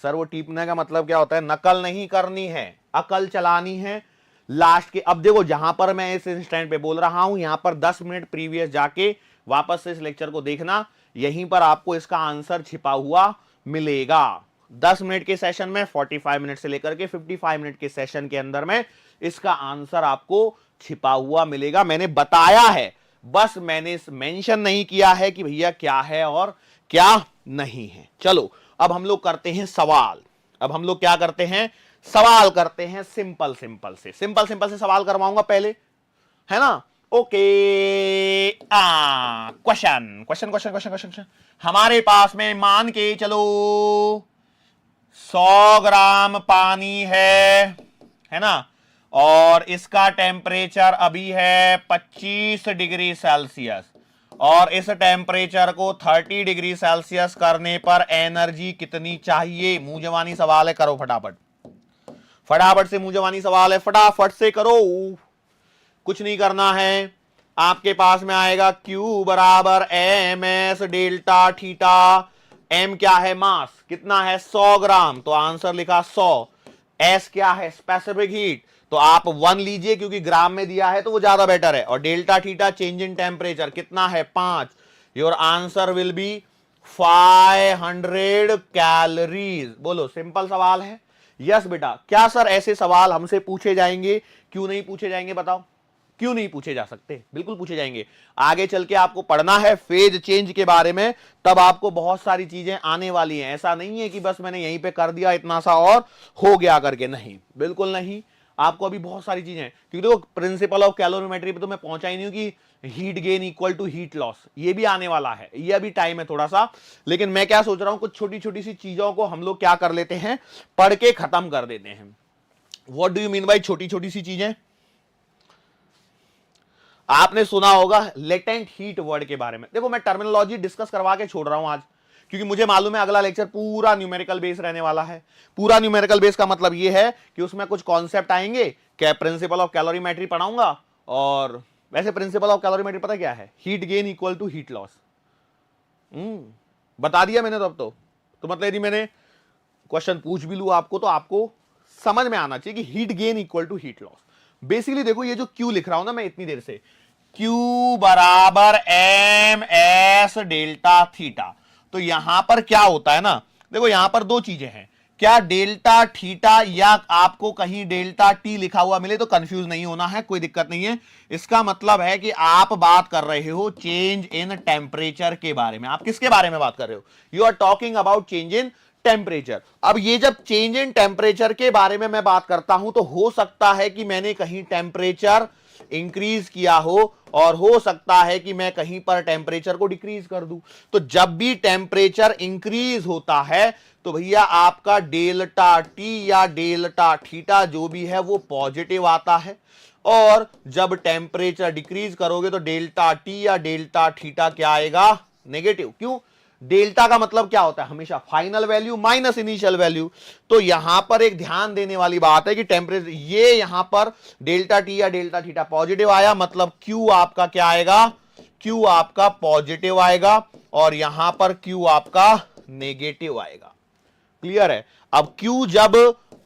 सर वो टीपने का मतलब क्या होता है, नकल नहीं करनी है, अकल चलानी है लास्ट के। अब देखो जहां पर मैं इस इंस्टेंट पे बोल रहा हूं, यहां पर 10 मिनट प्रीवियस जाके वापस से इस लेक्चर को देखना, यहीं पर आपको इसका आंसर छिपा हुआ मिलेगा। 10 मिनट के सेशन में, 45 मिनट से लेकर के 55 मिनट के सेशन के अंदर में इसका आंसर आपको छिपा हुआ मिलेगा। मैंने बताया है, बस मैंने मेंशन नहीं किया है कि भैया क्या है और क्या नहीं है। चलो अब हम लोग करते हैं सवाल। अब हम लोग क्या करते हैं, सवाल करते हैं सिंपल से सवाल करवाऊंगा पहले, है ना। ओके, क्वेश्चन हमारे पास में मान के चलो 100 ग्राम पानी है ना, और इसका टेम्परेचर अभी है 25 डिग्री सेल्सियस, और इस टेम्परेचर को 30 डिग्री सेल्सियस करने पर एनर्जी कितनी चाहिए। मुंह जवानी सवाल है, करो फटाफट से मुंह जवानी सवाल है, फटाफट से करो, कुछ नहीं करना है। आपके पास में आएगा Q बराबर M S delta theta. M क्या है, मास कितना है 100 ग्राम, तो आंसर लिखा 100। S क्या है, स्पेसिफिक हीट, तो आप 1 लीजिए क्योंकि ग्राम में दिया है तो वो ज्यादा बेटर है। और delta theta change in temperature कितना है 5। Your answer will be 500 calories. बोलो सिंपल सवाल है। यस बेटा, क्या सर ऐसे सवाल हमसे पूछे जाएंगे, क्यों नहीं पूछे जाएंगे बताओ, क्यों नहीं पूछे जा सकते, बिल्कुल पूछे जाएंगे। आगे चल के आपको पढ़ना है फेज चेंज के बारे में, तब आपको बहुत सारी चीजें आने वाली हैं। ऐसा नहीं है कि बस मैंने यहीं पे कर दिया इतना सा और हो गया करके, नहीं, बिल्कुल नहीं। आपको अभी बहुत सारी चीजें हैं, क्योंकि देखो प्रिंसिपल ऑफ कैलोरीमेट्री पे तो मैं पहुंचा ही नहीं हूं कि heat gain equal to heat loss, ये भी आने वाला है, ये अभी टाइम है थोड़ा सा। लेकिन मैं क्या सोच रहा हूं, कुछ छोटी छोटी सी चीजों को हम लोग क्या कर लेते हैं, पढ़ के खत्म कर देते हैं। What do you mean by छोटी छोटी सी चीजें? आपने सुना होगा लेटेंट हीट वर्ड के बारे में। देखो मैं टर्मिनोलॉजी डिस्कस करवा के छोड़ रहा हूं आज, क्योंकि मुझे मालूम है अगला लेक्चर पूरा न्यूमेरिकल बेस रहने वाला है। पूरा न्यूमेरिकल बेस का मतलब यह है कि उसमें कुछ कॉन्सेप्ट आएंगे, क्या प्रिंसिपल ऑफ कैलोरीमेट्री पढ़ाऊंगा, और वैसे प्रिंसिपल ऑफ कैलोरीमेट्री पता क्या है, heat gain equal to heat loss. बता दिया मैंने। तो अब तो मतलब यदि मैंने क्वेश्चन पूछ भी लू आपको, तो आपको समझ में आना चाहिए कि heat gain equal to heat loss. Basically देखो ये जो क्यू लिख रहा हूं ना मैं इतनी देर से, Q बराबर एम एस डेल्टा थीटा, तो यहां पर क्या होता है ना, देखो यहां पर दो चीजें हैं, क्या डेल्टा थीटा या आपको कहीं डेल्टा टी लिखा हुआ मिले तो कंफ्यूज नहीं होना है, कोई दिक्कत नहीं है। इसका मतलब है कि आप बात कर रहे हो चेंज इन टेम्परेचर के बारे में। आप किसके बारे में बात कर रहे हो, you are talking about change in temperature. अब ये जब चेंज इन टेम्परेचर के बारे में मैं बात करता हूं, तो हो सकता है कि मैंने कहीं टेम्परेचर इंक्रीज किया हो, और हो सकता है कि मैं कहीं पर टेम्परेचर को डिक्रीज कर दूं। तो जब भी टेम्परेचर इंक्रीज होता है तो भैया आपका डेल्टा टी या डेल्टा थीटा जो भी है वो पॉजिटिव आता है, और जब टेम्परेचर डिक्रीज करोगे तो डेल्टा टी या डेल्टा थीटा क्या आएगा, नेगेटिव। क्यों, डेल्टा का मतलब क्या होता है, हमेशा final value minus initial value. तो यहां पर एक ध्यान देने वाली बात है कि टेम्परेचर, ये यहां पर डेल्टा टी या डेल्टा थीटा पॉजिटिव आया, मतलब क्यू आपका क्या आएगा, क्यू आपका पॉजिटिव आएगा, और यहां पर क्यू आपका नेगेटिव आएगा। क्लियर है। अब क्यू जब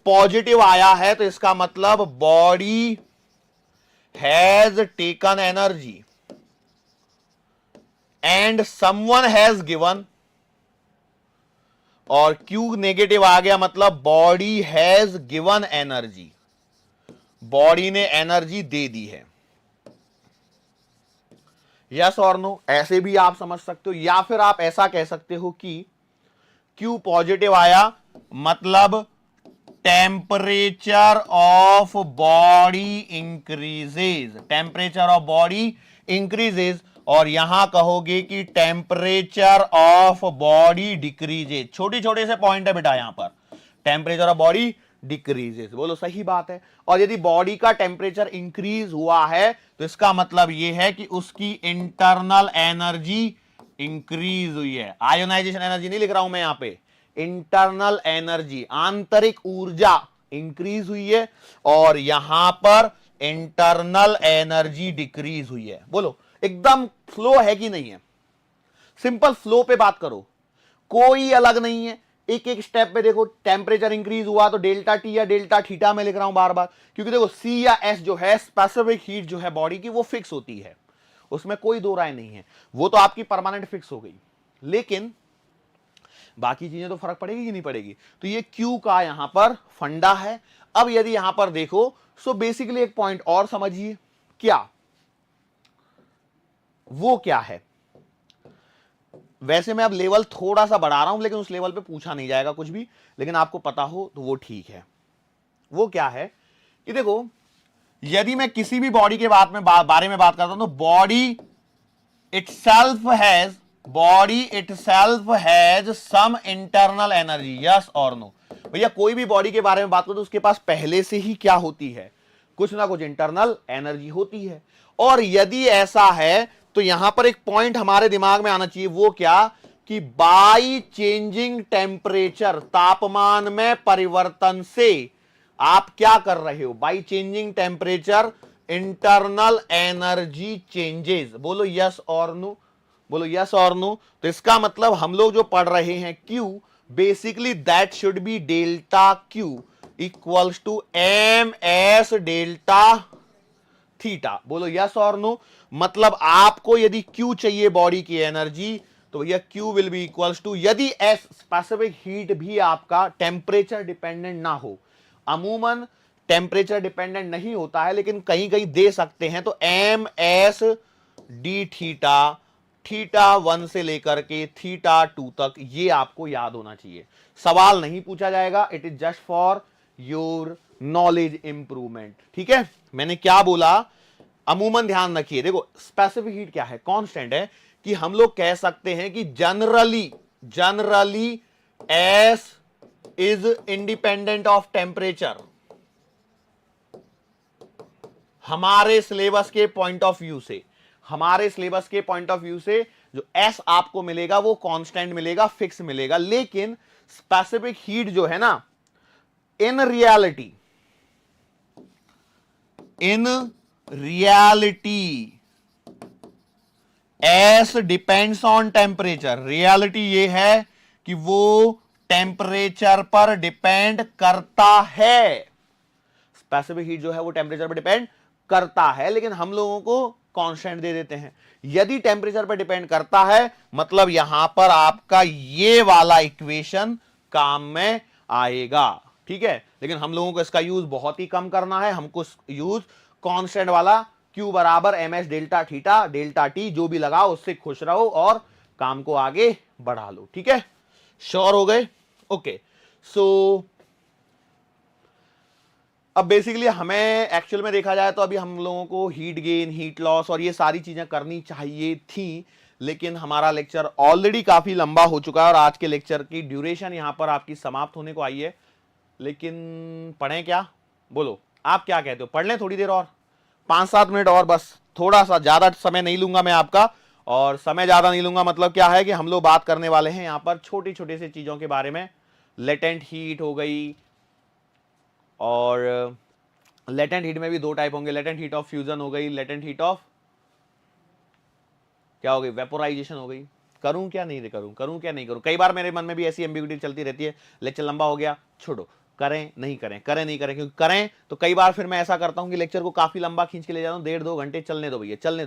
पॉजिटिव आया है तो इसका मतलब body has taken energy and someone has given, और Q नेगेटिव आ गया मतलब body has given energy, body ने एनर्जी दे दी है। यस और नो, ऐसे भी आप समझ सकते हो, या फिर आप ऐसा कह सकते हो कि Q पॉजिटिव आया मतलब temperature of body increases, temperature of body increases, और यहां कहोगे कि टेम्परेचर ऑफ बॉडी डिक्रीजेज। छोटे छोटे से पॉइंट है बेटा, यहां पर टेम्परेचर ऑफ बॉडी डिक्रीजेस। बोलो सही बात है। और यदि बॉडी का टेम्परेचर इंक्रीज हुआ है तो इसका मतलब यह है कि उसकी इंटरनल एनर्जी इंक्रीज हुई है। आयोनाइजेशन एनर्जी नहीं लिख रहा हूं मैं यहां पे, इंटरनल एनर्जी, आंतरिक ऊर्जा इंक्रीज हुई है और यहां पर इंटरनल एनर्जी डिक्रीज हुई है। बोलो एकदम फ्लो है कि नहीं है? सिंपल फ्लो पे बात करो, कोई अलग नहीं है। एक एक स्टेप पे देखो, टेम्परेचर इंक्रीज हुआ तो डेल्टा टी या डेल्टा थीटा में लिख रहा हूं बार बार, क्योंकि देखो सी या एस जो है स्पेसिफिक हीट जो है बॉडी की वो फिक्स होती है, उसमें कोई दो राय नहीं है, वो तो आपकी परमानेंट फिक्स हो गई। लेकिन बाकी चीजें तो फर्क पड़ेगी कि नहीं पड़ेगी। तो ये क्यू का यहां पर फंडा है। अब यदि यहां पर देखो सो बेसिकली एक पॉइंट और समझिए, क्या वो क्या है। वैसे मैं अब लेवल थोड़ा सा बढ़ा रहा हूं, लेकिन उस लेवल पे पूछा नहीं जाएगा कुछ भी, लेकिन आपको पता हो तो वो ठीक है। वो क्या है कि देखो, यदि मैं किसी भी बॉडी के बारे में बात करता हूं तो body itself has some internal energy, yes और नो। भैया कोई भी बॉडी के बारे में बात करो तो उसके पास पहले से ही क्या होती है, कुछ ना कुछ इंटरनल एनर्जी होती है। और यदि ऐसा है तो यहां पर एक पॉइंट हमारे दिमाग में आना चाहिए, वो क्या कि बाई चेंजिंग टेम्परेचर, तापमान में परिवर्तन से आप क्या कर रहे हो, by changing temperature internal energy changes. बोलो यस और नो, बोलो यस और नो। तो इसका मतलब हम लोग जो पढ़ रहे हैं Q, basically that should be delta Q equals to M S delta theta. बोलो यस और नो। मतलब आपको यदि Q चाहिए बॉडी की एनर्जी तो भैया Q will be equals to, यदि एस स्पेसिफिक हीट भी आपका टेम्परेचर डिपेंडेंट ना हो, अमूमन टेम्परेचर डिपेंडेंट नहीं होता है लेकिन कहीं कहीं दे सकते हैं, तो M S D theta, theta 1 से लेकर के थीटा 2 तक, ये आपको याद होना चाहिए। सवाल नहीं पूछा जाएगा, it is just for your knowledge improvement. ठीक है, मैंने क्या बोला अमूमन ध्यान रखिए। देखो स्पेसिफिक हीट क्या है, कांस्टेंट है, कि हम लोग कह सकते हैं कि generally S is independent of temperature. हमारे सिलेबस के पॉइंट ऑफ व्यू से, जो एस आपको मिलेगा वो कांस्टेंट मिलेगा, फिक्स मिलेगा। लेकिन स्पेसिफिक हीट जो है ना, in reality S depends on temperature. Reality ये है कि वो टेम्परेचर पर डिपेंड करता है। स्पेसिफिक हीट जो है वो टेम्परेचर पर डिपेंड करता है, लेकिन हम लोगों को कांस्टेंट दे देते हैं। यदि टेम्परेचर पर डिपेंड करता है मतलब यहां पर आपका ये वाला इक्वेशन काम में आएगा। ठीक है, लेकिन हम लोगों को इसका यूज बहुत ही कम करना है। हमको यूज कांस्टेंट वाला Q बराबर M S delta theta, delta T जो भी लगाओ उससे खुश रहो और काम को आगे बढ़ा लो। ठीक है, श्योर हो गए? ओके, सो अब बेसिकली हमें एक्चुअल में देखा जाए तो अभी हम लोगों को हीट गेन, हीट लॉस और ये सारी चीजें करनी चाहिए थी, लेकिन हमारा लेक्चर ऑलरेडी काफी लंबा हो चुका है और आज के लेक्चर की ड्यूरेशन यहां पर आपकी समाप्त होने को आई है। लेकिन पढ़ें क्या? बोलो आप क्या कहते हो, पढ़ लें थोड़ी देर और, 5-7 मिनट और, बस थोड़ा सा, ज्यादा समय नहीं लूंगा मैं आपका। और समय ज्यादा नहीं लूंगा मतलब क्या है कि हम लोग बात करने वाले हैं यहां पर छोटी छोटी सी चीजों के बारे में। लेटेंट हीट हो गई, और लेटेंट हीट में भी 2 टाइप होंगे, लेटेंट हीट ऑफ फ्यूजन हो गई, लेटेंट हीट ऑफ क्या हो गई, वेपोराइजेशन हो गई। करूं क्या नहीं करूं क्या नहीं करूं, कई बार मेरे मन में भी ऐसी एम्बिग्युइटी चलती रहती है। लेक्चर लंबा हो गया, छोड़ो, करें नहीं करें, क्योंकि करें तो कई बार फिर मैं ऐसा करता हूं कि लेक्चर को काफी लंबा खींच के ले जाता हूं, 1.5-2 घंटे चलने दो भैया, चलने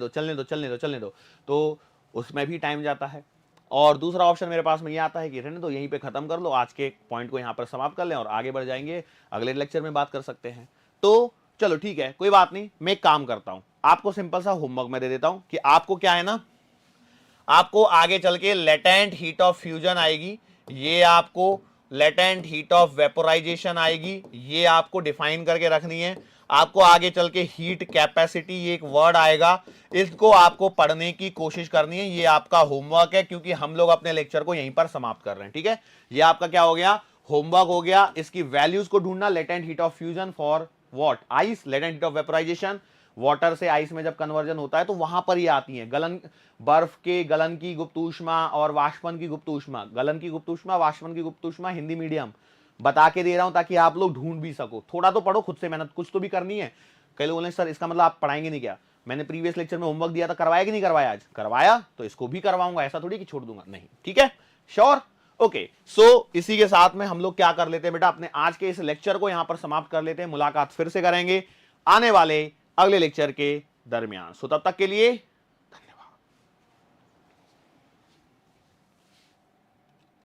दो, तो उसमें भी टाइम जाता है। और दूसरा ऑप्शन मेरे पास में ये आता है कि रहने दो, यहीं पे खत्म कर लो, आज के पॉइंट को यहां पर समाप्त कर लें और आगे बढ़ जाएंगे, अगले लेक्चर में बात कर सकते हैं। तो चलो ठीक है, कोई बात नहीं, मैं एक काम करता हूं, आपको सिंपल सा होमवर्क में दे देता हूं कि आपको क्या है ना, आपको आगे चल के लेटेंट हीट ऑफ फ्यूजन आएगी, ये आपको लेटेंट हीट ऑफ वेपोराइजेशन आएगी, ये आपको डिफाइन करके रखनी है। आपको आगे चल के हीट कैपेसिटी, ये एक वर्ड आएगा, इसको आपको पढ़ने की कोशिश करनी है। ये आपका होमवर्क है, क्योंकि हम लोग अपने लेक्चर को यहीं पर समाप्त कर रहे हैं। ठीक है, ये आपका क्या हो गया, होमवर्क हो गया, इसकी वैल्यूज को ढूंढना, latent heat of fusion for what, ice, latent heat of vaporisation, water से आइस में जब कन्वर्जन होता है तो वहां पर ये आती है, गलन, बर्फ के गलन की गुप्त ऊष्मा और वाष्पन की गुप्त ऊष्मा, गलन की गुप्त ऊष्मा, वाष्पन की गुप्त ऊष्मा, हिंदी मीडियम बता के दे रहा हूं ताकि आप लोग ढूंढ भी सको, थोड़ा तो पढ़ो खुद से, मेहनत कुछ तो भी करनी है। कई लोग बोले सर इसका मतलब आप पढ़ाएंगे नहीं क्या, मैंने प्रीवियस लेक्चर में होमवर्क दिया था, करवाया कि नहीं करवाया, आज करवाया तो इसको भी करवाऊंगा, ऐसा थोड़ी कि छोड़ दूंगा, नहीं, ठीक है, श्योर, ओके। सो इसी के साथ में हम लोग क्या कर लेते हैं बेटा, अपने आज के इस लेक्चर को यहां पर समाप्त कर लेते हैं, मुलाकात फिर से करेंगे आने वाले अगले लेक्चर के दरमियान। सो तब तक के लिए